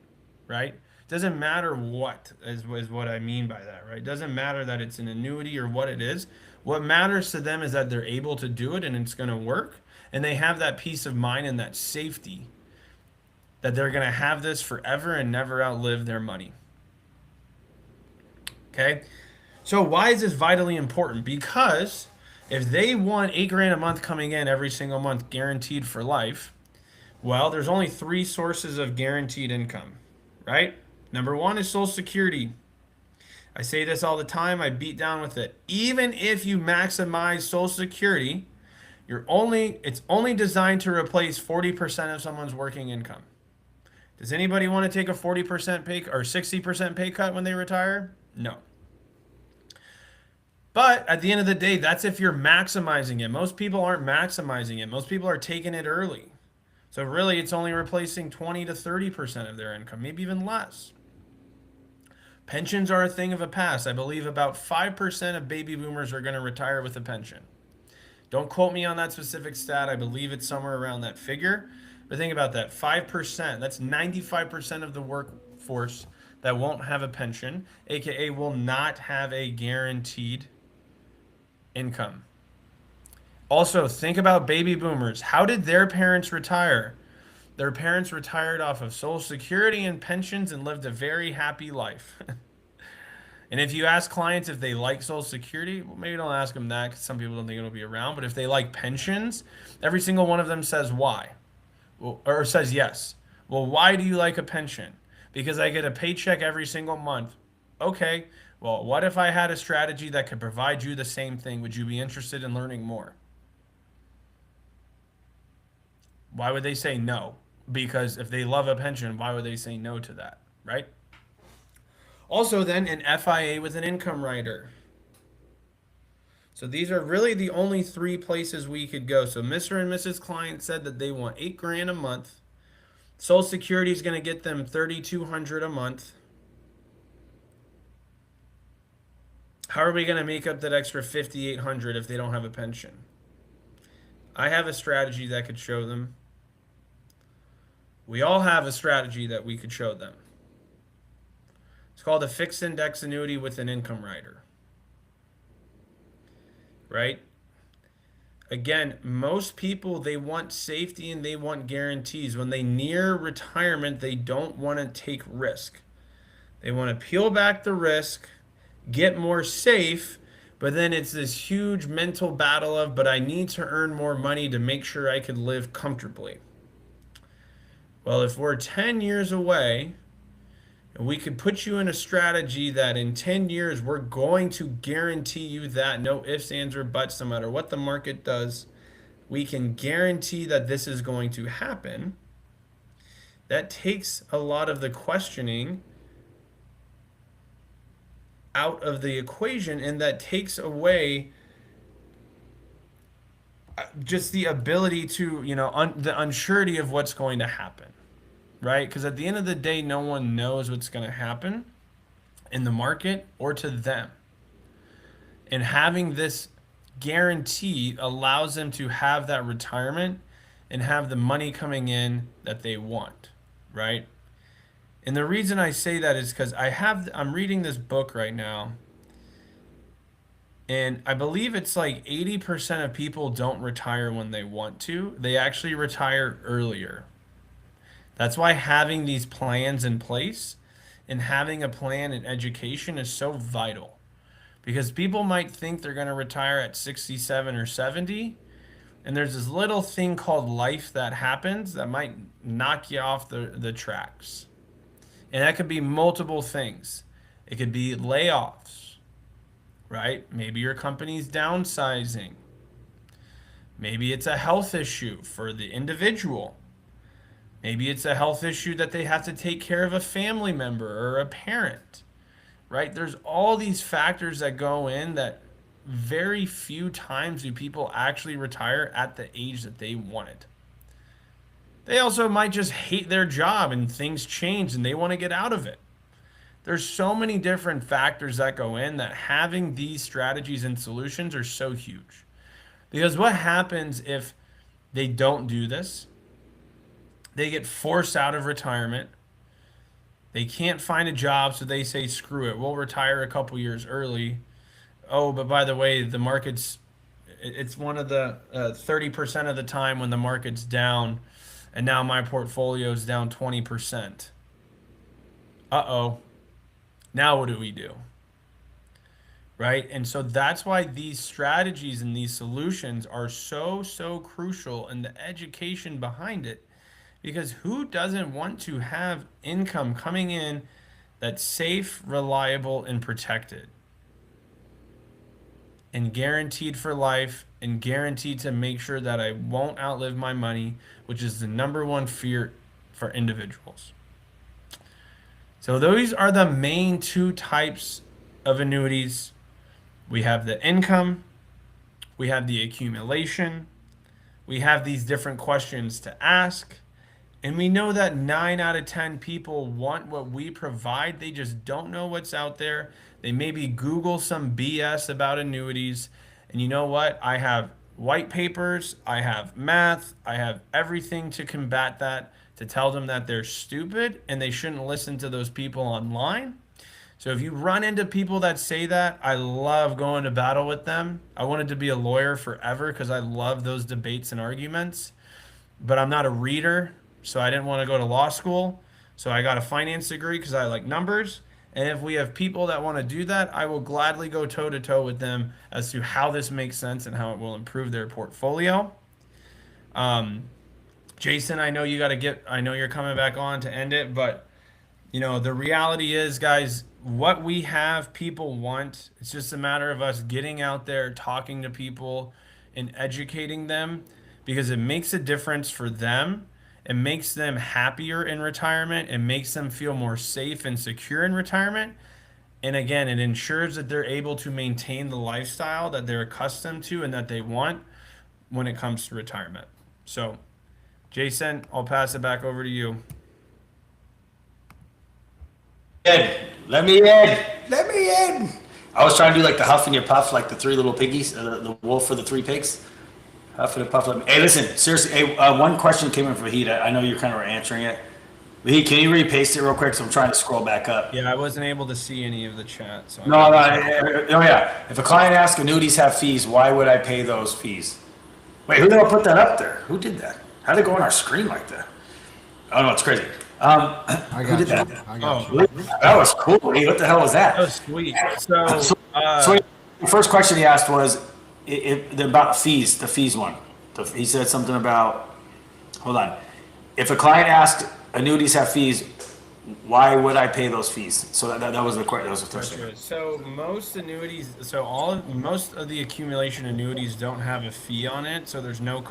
right? It doesn't matter what is what I mean by that, right? It doesn't matter that it's an annuity or what it is. What matters to them is that they're able to do it and it's going to work. And they have that peace of mind and that safety that they're going to have this forever and never outlive their money. Okay? So why is this vitally important? Because if they want 8 grand a month coming in every single month guaranteed for life, well, there's only 3 sources of guaranteed income, right? Number 1 is Social Security. I say this all the time. I beat down with it. Even if you maximize Social Security, it's only designed to replace 40% of someone's working income. Does anybody want to take a 40% pay or 60% pay cut when they retire? No. But at the end of the day, that's if you're maximizing it. Most people aren't maximizing it. Most people are taking it early. So really, it's only replacing 20 to 30% of their income, maybe even less. Pensions are a thing of the past. I believe about 5% of baby boomers are going to retire with a pension. Don't quote me on that specific stat. I believe it's somewhere around that figure. But think about that. 5%, that's 95% of the workforce that won't have a pension, aka will not have a guaranteed income. Also, think about baby boomers. How did their parents retire? Their parents retired off of Social Security and pensions and lived a very happy life. And if you ask clients if they like Social Security, well, maybe don't ask them that because some people don't think it'll be around. But if they like pensions, every single one of them says why, well, or says yes. Well, why do you like a pension? Because I get a paycheck every single month. Okay, well, what if I had a strategy that could provide you the same thing? Would you be interested in learning more? Why would they say no? Because if they love a pension, why would they say no to that, right? Also then an FIA with an income rider. So these are really the only 3 places we could go. So Mr. and Mrs. Client said that they want 8 grand a month. Social Security is going to get them $3,200 a month. How are we going to make up that extra $5,800 if they don't have a pension? I have a strategy that could show them. We all have a strategy that we could show them. It's called a fixed index annuity with an income rider. Right? Again, most people, they want safety and they want guarantees. When they near retirement, they don't want to take risk. They want to peel back the risk, get more safe, but then it's this huge mental battle of, but I need to earn more money to make sure I can live comfortably. Well, if we're 10 years away, and we could put you in a strategy that in 10 years, we're going to guarantee you that, no ifs, ands, or buts, no matter what the market does, we can guarantee that this is going to happen. That takes a lot of the questioning out of the equation, and that takes away just the ability to, the unsurety of what's going to happen, right? Because at the end of the day, no one knows what's going to happen in the market or to them. And having this guarantee allows them to have that retirement and have the money coming in that they want, right? And the reason I say that is because I'm reading this book right now, and I believe it's like 80% of people don't retire when they want to. They actually retire earlier. That's why having these plans in place and having a plan in education is so vital. Because people might think they're going to retire at 67 or 70, and there's this little thing called life that happens that might knock you off the tracks. And that could be multiple things. It could be layoffs, right? Maybe your company's downsizing. Maybe it's a health issue for the individual. Maybe it's a health issue that they have to take care of a family member or a parent, right? There's all these factors that go in that very few times do people actually retire at the age that they wanted. They also might just hate their job and things change and they want to get out of it. There's so many different factors that go in that having these strategies and solutions are so huge. Because what happens if they don't do this? They get forced out of retirement. They can't find a job, so they say, screw it, we'll retire a couple years early. Oh, but by the way, it's one of the 30% of the time when the market's down, and now my portfolio is down 20%. Uh-oh. Now what do we do? Right? And so that's why these strategies and these solutions are so, so crucial, and the education behind it. Because who doesn't want to have income coming in that's safe, reliable, and protected? And guaranteed for life, and guaranteed to make sure that I won't outlive my money, which is the number one fear for individuals. So those are the main two types of annuities. We have the income, we have the accumulation, we have these different questions to ask, and we know that 9 out of 10 people want what we provide. They just don't know what's out there. They maybe Google some BS about annuities. And you know what? I have white papers, I have math, I have everything to combat that, to tell them that they're stupid and they shouldn't listen to those people online. So if you run into people that say that, I love going to battle with them. I wanted to be a lawyer forever because I love those debates and arguments. But I'm not a reader, so I didn't want to go to law school. So I got a finance degree because I like numbers. And if we have people that want to do that, I will gladly go toe to toe with them as to how this makes sense and how it will improve their portfolio. Jason, I know you're coming back on to end it, but the reality is, guys, what we have, people want. It's just a matter of us getting out there, talking to people, and educating them, because it makes a difference for them. It makes them happier in retirement. It makes them feel more safe and secure in retirement. And again, it ensures that they're able to maintain the lifestyle that they're accustomed to and that they want when it comes to retirement. So, Jason, I'll pass it back over to you. Let me in. I was trying to do like the Huff and your Puff, like the three little piggies, the wolf for the three pigs. Huff and Puff. Hey, listen, seriously. Hey, one question came in for Vahid. I know you're kind of answering it. Vahid, can you repaste it real quick? So I'm trying to scroll back up. Yeah, I wasn't able to see any of the chat. So No. Oh yeah. If a client asks, annuities have fees, why would I pay those fees? Wait, who the hell put that up there? Who did that? How did it go on our screen like that? Oh no, it's crazy. I got you. That? I got you. That was cool. Hey, what the hell was that? That was sweet. So the first question he asked was about fees. The fees one. He said something about. Hold on. If a client asked, annuities have fees, why would I pay those fees? So that was the question. That was the first thing. So most annuities, most of the accumulation annuities don't have a fee on it. So there's no,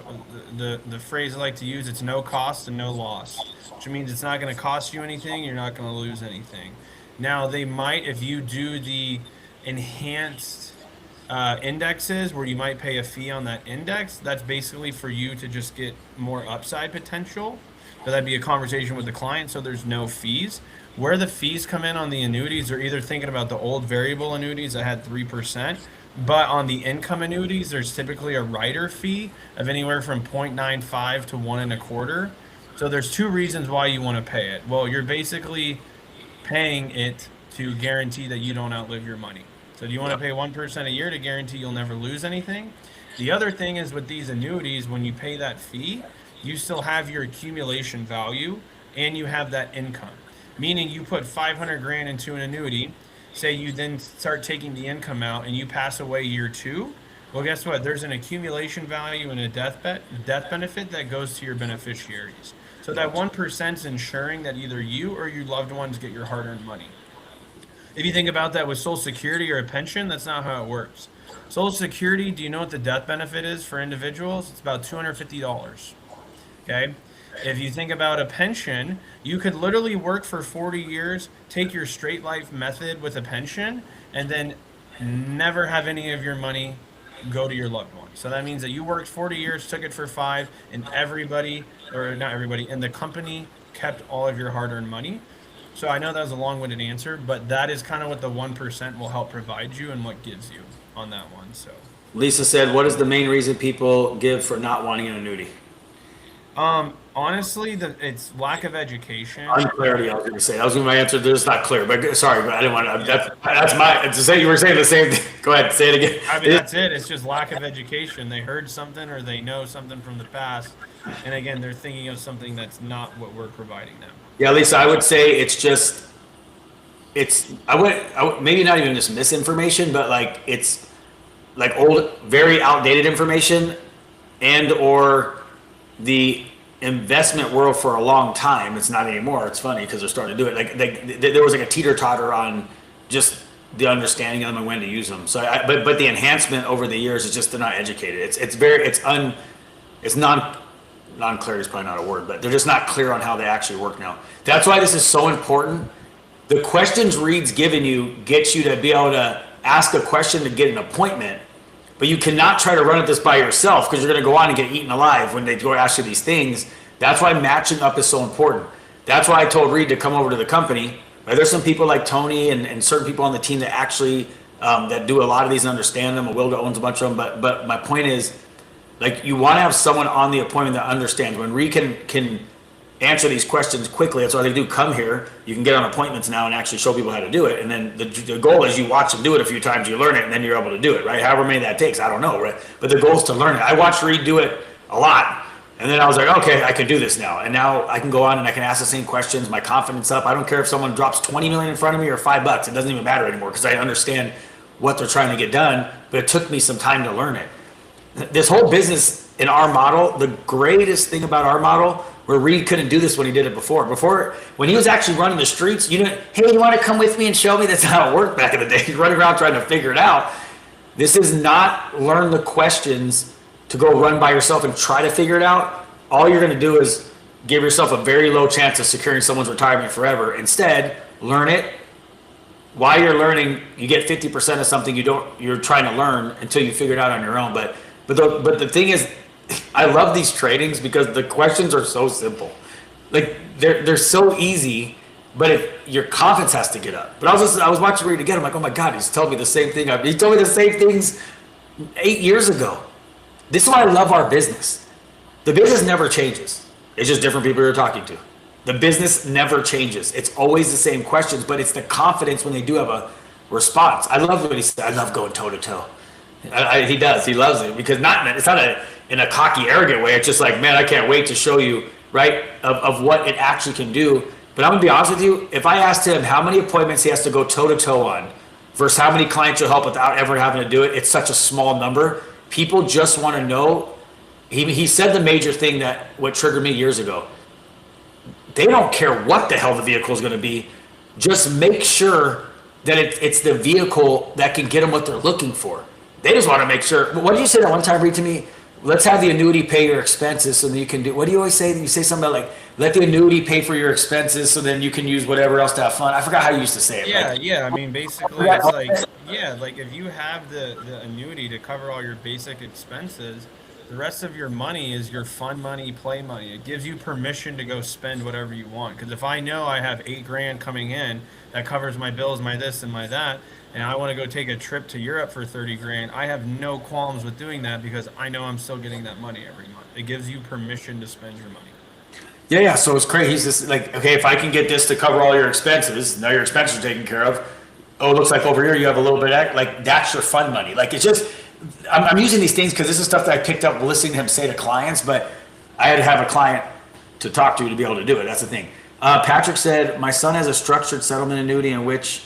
the phrase I like to use, it's no cost and no loss, which means it's not going to cost you anything. You're not going to lose anything. Now they might, if you do the enhanced indexes where you might pay a fee on that index. That's basically for you to just get more upside potential. So that'd be a conversation with the client. So there's no fees. Where the fees come in on the annuities, they're either thinking about the old variable annuities that had 3%, but on the income annuities, there's typically a rider fee of anywhere from 0.95 to 1.25. So there's two reasons why you want to pay it. Well, you're basically paying it to guarantee that you don't outlive your money. So do you want to pay 1% a year to guarantee you'll never lose anything? The other thing is with these annuities, when you pay that fee, you still have your accumulation value and you have that income. Meaning you put 500 grand into an annuity, say you then start taking the income out and you pass away year 2. Well, guess what? There's an accumulation value and a death benefit that goes to your beneficiaries. So that 1% is ensuring that either you or your loved ones get your hard-earned money. If you think about that with Social Security or a pension, that's not how it works. Social Security, do you know what the death benefit is for individuals? It's about $250. Okay? If you think about a pension, you could literally work for 40 years, take your straight life method with a pension, and then never have any of your money go to your loved one. So that means that you worked 40 years, took it for 5, and everybody, or not everybody, and the company kept all of your hard-earned money. So I know that was a long-winded answer, but that is kind of what the 1% will help provide you and what gives you on that one. So Lisa said, what is the main reason people give for not wanting an annuity? Honestly, it's lack of education. Unclarity, I was going to say. That was going to be my answer. It's not clear, but sorry, but I didn't want to. That's my. To say you were saying the same thing. Go ahead, say it again. I mean, that's it. It's just lack of education. They heard something or they know something from the past, and again, they're thinking of something that's not what we're providing them. Yeah, Lisa, I would say it's just. I would maybe not even just misinformation, but like it's like old, very outdated information, and or the investment world for a long time. It's not anymore. It's funny because they're starting to do it. Like there was like a teeter totter on just the understanding of them and when to use them. So, but the enhancement over the years is just they're not educated. It's non-clear is probably not a word, but they're just not clear on how they actually work now. That's why this is so important. The questions Reed's given you gets you to be able to ask a question to get an appointment. But you cannot try to run at this by yourself because you're going to go on and get eaten alive when they go ask you these things. That's why matching up is so important. That's why I told Reed to come over to the company. There's some people like Tony and certain people on the team that actually that do a lot of these and understand them. Wilda owns a bunch of them. But my point is, like, you want to have someone on the appointment that understands. When Reed can answer these questions quickly, that's why they do come here. You can get on appointments now and actually show people how to do it. And then the goal is you watch them do it a few times, you learn it, and then you're able to do it, right? However many that takes, I don't know, right? But the goal is to learn it. I watched Reed do it a lot. And then I was like, okay, I can do this now. And now I can go on and I can ask the same questions, my confidence up. I don't care if someone drops 20 million in front of me or $5. It doesn't even matter anymore because I understand what they're trying to get done. But it took me some time to learn it. This whole business in our model, the greatest thing about our model, where Reed couldn't do this when he did it before, when he was actually running the streets, you know, hey, you want to come with me and show me? That's how it worked back in the day. He's running around trying to figure it out. This is not learn the questions to go run by yourself and try to figure it out. All you're going to do is give yourself a very low chance of securing someone's retirement forever. Instead, learn it. While you're learning, you get 50% of something you're trying to learn until you figure it out on your own. But the thing is, I love these trainings because the questions are so simple. Like they're so easy, but if your confidence has to get up. But I was watching Reed again. I'm like, oh my God, he's telling me the same thing. He told me the same things 8 years ago. This is why I love our business. The business never changes. It's just different people you're talking to. The business never changes. It's always the same questions, but it's the confidence when they do have a response. I love what he said. I love going toe to toe. He does. He loves it because it's not in a cocky, arrogant way. It's just like, man, I can't wait to show you, right, of what it actually can do. But I'm gonna be honest with you. If I asked him how many appointments he has to go toe to toe on versus how many clients you'll help without ever having to do it, it's such a small number. People just want to know. He said the major thing what triggered me years ago. They don't care what the hell the vehicle is going to be. Just make sure that it's the vehicle that can get them what they're looking for. They just want to make sure. What did you say that one time, Reed, to me? let's have the annuity pay your expenses so that you can do, what do you always say? You say something about like, let the annuity pay for your expenses so then you can use whatever else to have fun. I forgot how you used to say it. Yeah, Like, yeah. I mean, basically, it's like, yeah, like if you have the annuity to cover all your basic expenses, the rest of your money is your fun money, play money. It gives you permission to go spend whatever you want. Because if I know I have 8 grand coming in that covers my bills, my this and my that, and I want to go take a trip to Europe for 30 grand, I have no qualms with doing that because I know I'm still getting that money every month. It gives you permission to spend your money. yeah, yeah. So it's crazy. He's just like, okay, if I can get this to cover all your expenses, now your expenses are taken care of. Oh, it looks like over here you have a little bit like that's your fun money. Like it's just, I'm using these things because this is stuff that I picked up listening to him say to clients, but I had to have a client to talk to be able to do it. That's the thing. Patrick said, my son has a structured settlement annuity in which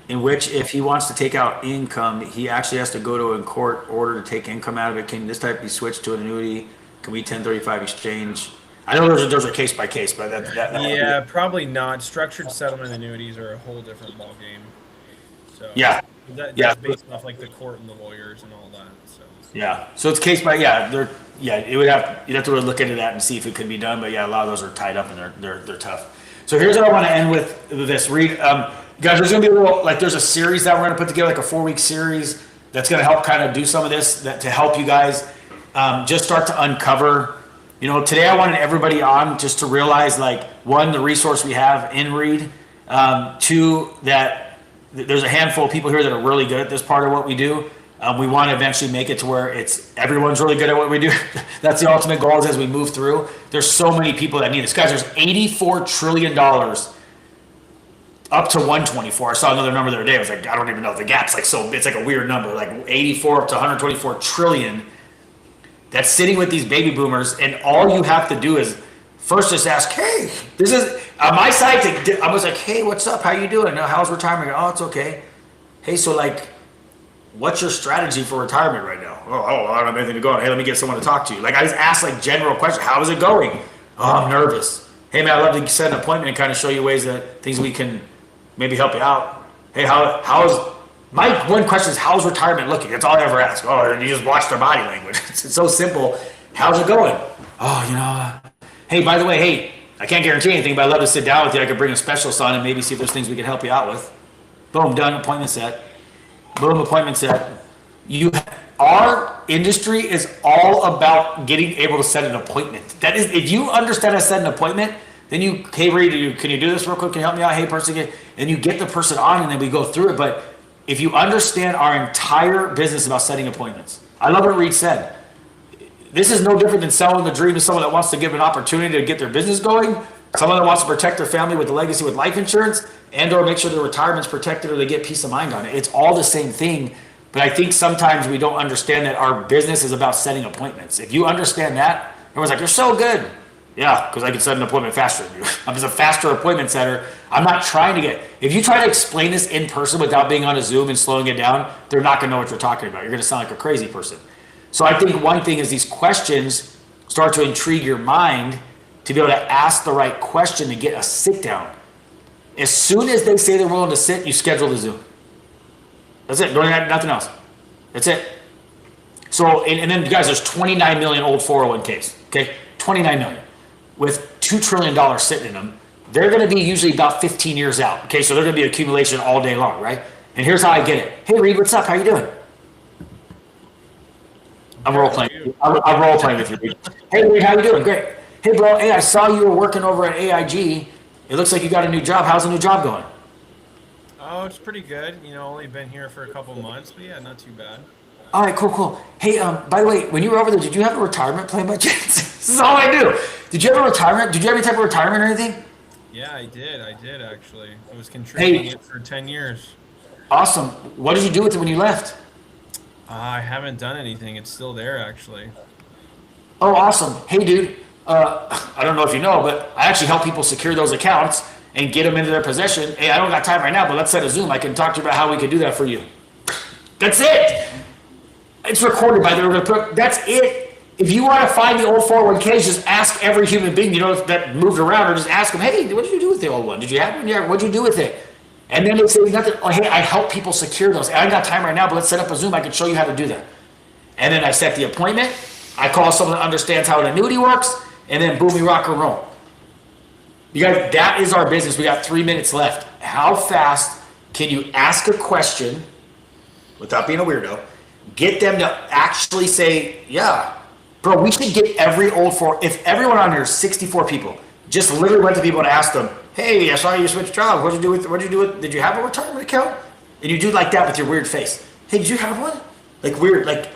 if he wants to take out income, he actually has to go to a court order to take income out of it. Can this type be switched to an annuity? Can we 1035 exchange? I know those are case by case, but Yeah, probably not. Structured settlement annuities are a whole different ballgame. So yeah, that's based off like the court and the lawyers and all that. So yeah. So it's case by you'd have to really look into that and see if it could be done. But yeah, a lot of those are tied up and they're tough. So here's what I want to end with this. Read, guys. There's gonna be a little there's a series that we're gonna put together, like a 4-week series that's gonna help kind of do some of this to help you guys just start to uncover. You know, today I wanted everybody on just to realize, like, one, the resource we have in Read, two, that there's a handful of people here that are really good at this part of what we do. We want to eventually make it to where everyone's really good at what we do. That's the ultimate goal as we move through. There's so many people that need this. Guys, there's $84 trillion up to 124. I saw another number the other day. I was like, I don't even know. The gap's like it's like a weird number, like 84 up to 124 trillion. That's sitting with these baby boomers, and all you have to do is first just ask, hey, this is on my side. I was like, hey, what's up? How you doing? How's retirement? Oh, it's okay. Hey, so like, what's your strategy for retirement right now? Oh, I don't have anything to go on. Hey, let me get someone to talk to you. Like, I just ask like general questions. How is it going? Oh, I'm nervous. Hey, man, I'd love to set an appointment and kind of show you ways that things we can maybe help you out. Hey, how's my one question is, how's retirement looking? That's all I ever ask. Oh, and you just watch their body language. It's so simple. How's it going? Oh, hey, by the way, hey, I can't guarantee anything, but I'd love to sit down with you. I could bring a specialist on and maybe see if there's things we can help you out with. Boom, done, appointment set. Boom, appointment set. Our industry is all about getting able to set an appointment. That is, if you understand how to set an appointment, then hey, Reed, can you do this real quick? Can you help me out? Hey, person, and you get the person on, and then we go through it. But if you understand our entire business about setting appointments, I love what Reed said. This is no different than selling the dream to someone that wants to give an opportunity to get their business going, someone that wants to protect their family with the legacy with life insurance, and or make sure their retirement's protected or they get peace of mind on it. It's all the same thing, but I think sometimes we don't understand that our business is about setting appointments. If you understand that, everyone's like, you're so good. Yeah, because I can set an appointment faster than you. I'm just a faster appointment setter. I'm not trying to if you try to explain this in person without being on a Zoom and slowing it down, they're not gonna know what you're talking about. You're gonna sound like a crazy person. So I think one thing is these questions start to intrigue your mind to be able to ask the right question to get a sit down. As soon as they say they're willing to sit, you schedule the Zoom. That's it, don't have nothing else. That's it. So, and then guys, there's 29 million old 401ks, okay? 29 million. With $2 trillion sitting in them, they're going to be usually about 15 years out. Okay, so they're going to be accumulation all day long, right? And here's how I get it. Hey, Reed, what's up? How you doing? I'm role playing. I'm role playing with you, Reed. Hey, Reed, how you doing? Great. Hey, bro. Hey, I saw you were working over at AIG. It looks like you got a new job. How's the new job going? Oh, it's pretty good. Only been here for a couple months, but yeah, not too bad. All right, cool. Hey, by the way, when you were over there, did you have a retirement plan by chance? This is all I do. Did you have a retirement? Did you have any type of retirement or anything? Yeah, I did actually. I was contributing it for 10 years. Awesome. What did you do with it when you left? I haven't done anything. It's still there, actually. Oh, awesome. Hey, dude, I don't know if you know, but I actually help people secure those accounts and get them into their possession. Hey, I don't got time right now, but let's set a Zoom. I can talk to you about how we can do that for you. That's it. It's recorded by the way. That's it. If you want to find the old 401ks, just ask every human being that moved around, or just ask them, hey, what did you do with the old one? Did you have one? Yeah, what did you do with it? And then they say nothing. Oh, hey, I help people secure those. I ain't got time right now, but let's set up a Zoom. I can show you how to do that. And then I set the appointment. I call someone that understands how an annuity works, and then boom, we rock and roll. You guys, that is our business. We got 3 minutes left. How fast can you ask a question without being a weirdo? Get them to actually say, yeah, bro, we should get every old four. If everyone on here, 64 people, just literally went to people and asked them, hey, I saw you switch jobs. What'd you do with, did you have a retirement account? And you do like that with your weird face. Hey, did you have one? Like weird, like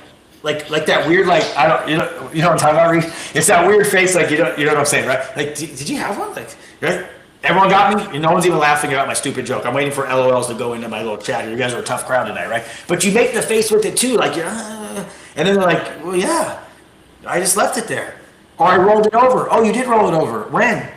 that weird, like, I don't, you know what I'm talking about, Reed? It's that weird face, like, you know what I'm saying, right? Like, did you have one? Like, right? Everyone got me, and no one's even laughing about my stupid joke. I'm waiting for LOLs to go into my little chat. You guys are a tough crowd tonight, right? But you make the face with it too, like, and then they're like, well, yeah, I just left it there. Or I rolled it over. Oh, you did roll it over. When?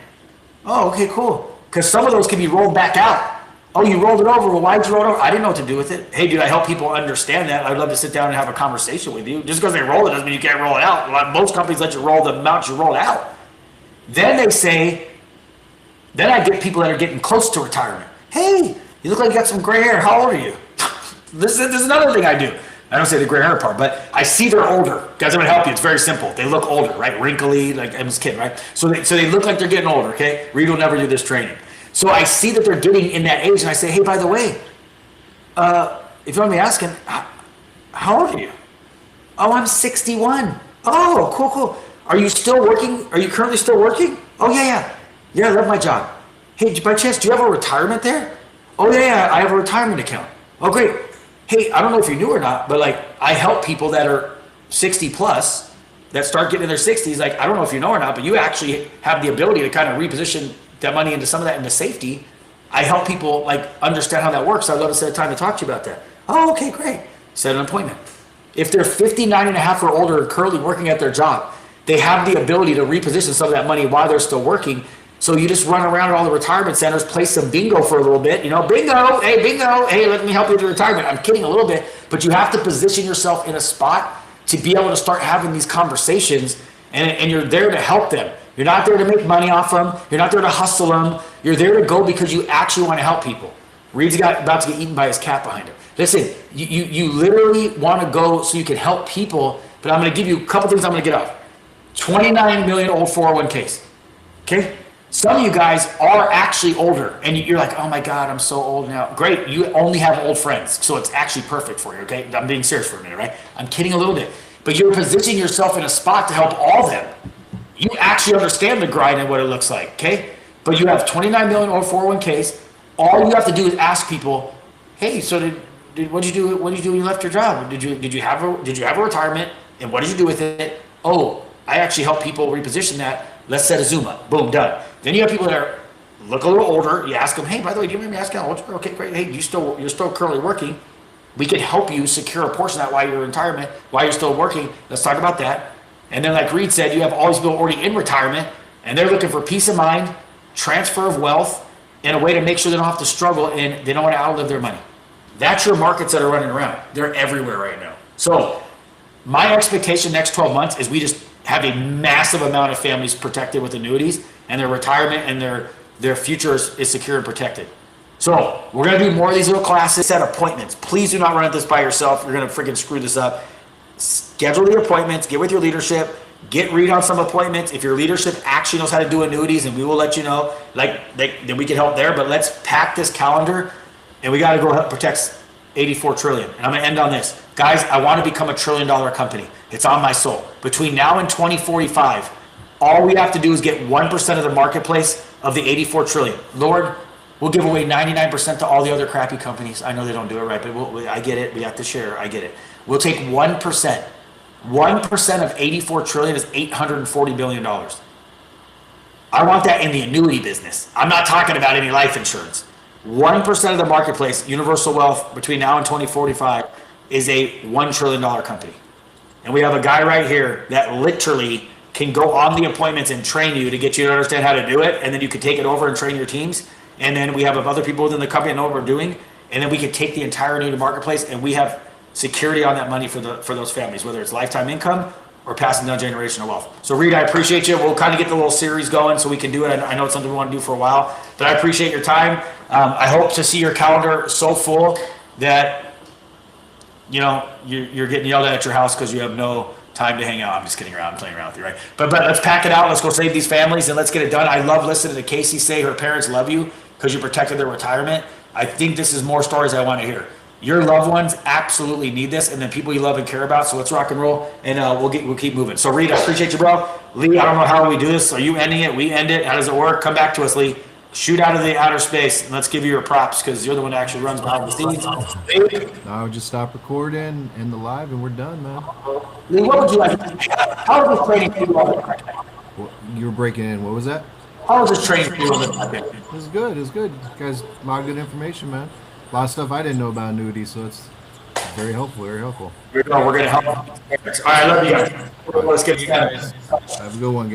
Oh, okay, cool. Because some of those can be rolled back out. Oh, you rolled it over. Well, why'd you roll it over? I didn't know what to do with it. Hey, dude, I help people understand that. I'd love to sit down and have a conversation with you. Just because they roll it doesn't mean you can't roll it out. Most companies let you roll the amount you roll out. Then they say, then I get people that are getting close to retirement. Hey, you look like you got some gray hair. How old are you? This is another thing I do. I don't say the gray hair part, but I see they're older. Guys, I'm gonna help you. It's very simple. They look older, right? Wrinkly, like I was kidding, right? So they look like they're getting older, okay? Reed will never do this training. So I see that they're getting in that age, and I say, hey, by the way, if you want me asking, how old are you? Oh, I'm 61. Oh, cool. Are you still working? Are you currently still working? Oh, yeah. Yeah, I love my job. Hey, by chance, do you have a retirement there? Oh, yeah, I have a retirement account. Oh, great. Hey, I don't know if you knew or not, but like I help people that are 60 plus that start getting in their 60s. Like, I don't know if you know or not, but you actually have the ability to kind of reposition that money into some of that into safety. I help people like understand how that works. I'd love to set a time to talk to you about that. Oh, okay, great. Set an appointment. If they're 59 and a half or older and currently working at their job, they have the ability to reposition some of that money while they're still working. So you just run around at all the retirement centers, play some bingo for a little bit, bingo, hey, let me help you with your retirement. I'm kidding a little bit, but you have to position yourself in a spot to be able to start having these conversations, and you're there to help them. You're not there to make money off them. You're not there to hustle them. You're there to go because you actually want to help people. Reed's about to get eaten by his cat behind him. Listen, you literally want to go so you can help people, but I'm going to give you a couple things I'm going to get off. 29 million old 401ks, okay? Some of you guys are actually older, and you're like, oh my God, I'm so old now. Great, you only have old friends, so it's actually perfect for you, okay? I'm being serious for a minute, right? I'm kidding a little bit. But you're positioning yourself in a spot to help all of them. You actually understand the grind and what it looks like, okay? But you have 29 million old 401ks. All you have to do is ask people, hey, so what'd you do when you left your job? Did you have a retirement, and what did you do with it? Oh, I actually help people reposition that. Let's set a Zoom up. Boom, done. Then you have people that look a little older. You ask them, hey, by the way, do you remember me asking? Okay, great. Hey, you're still currently working. We can help you secure a portion of that while you're in retirement, while you're still working. Let's talk about that. And then, like Reed said, you have all these people already in retirement, and they're looking for peace of mind, transfer of wealth, and a way to make sure they don't have to struggle and they don't want to outlive their money. That's your markets that are running around. They're everywhere right now. So my expectation next 12 months is we just have a massive amount of families protected with annuities, and their retirement and their future is secure and protected. So we're going to do more of these little classes, set appointments. Please do not run at this by yourself. You're going to freaking screw this up. Schedule the appointments, get with your leadership, get Reed on some appointments. If your leadership actually knows how to do annuities, and we will let you know, then we can help there. But let's pack this calendar, and we got to go help protect 84 trillion. And I'm going to end on this. Guys, I want to become $1 trillion company. It's on my soul. Between now and 2045, all we have to do is get 1% of the marketplace of the 84 trillion. Lord, we'll give away 99% to all the other crappy companies. I know they don't do it right, but I get it. We have to share. I get it. We'll take 1%. 1% of 84 trillion is $840 billion. I want that in the annuity business. I'm not talking about any life insurance. 1% of the marketplace, universal wealth, between now and 2045 is a $1 trillion company. And we have a guy right here that literally can go on the appointments and train you to get you to understand how to do it. And then you can take it over and train your teams. And then we have other people within the company that know what we're doing. And then we can take the entire annuity marketplace, and we have security on that money for those families, whether it's lifetime income or passing down generational wealth. So Reed, I appreciate you. We'll kind of get the little series going so we can do it. I know it's something we want to do for a while, but I appreciate your time. I hope to see your calendar so full that you're getting yelled at your house because you have no time to hang out. I'm just kidding around, playing around with you, right? But let's pack it out. Let's go save these families and let's get it done. I love listening to Casey say her parents love you because you protected their retirement. I think this is more stories I want to hear. Your loved ones absolutely need this, and then people you love and care about. So let's rock and roll, and we'll keep moving. So Reed, I appreciate you, bro. Lee, I don't know how we do this. Are you ending it? We end it. How does it work? Come back to us, Lee. Shoot out of the outer space, and let's give you your props because you're the one that actually runs behind the scenes. I'll just stop recording, end the live, and we're done, man. Lee, what would you like? How was this training for you? Well, you were breaking in. What was that? How was this training for you? It was good. It was good. You guys, a lot of good information, man. A lot of stuff I didn't know about annuity, so it's very helpful. Very helpful. We're going to help. All right, I love you guys. Let's get You started. guys. Have a good one, guys.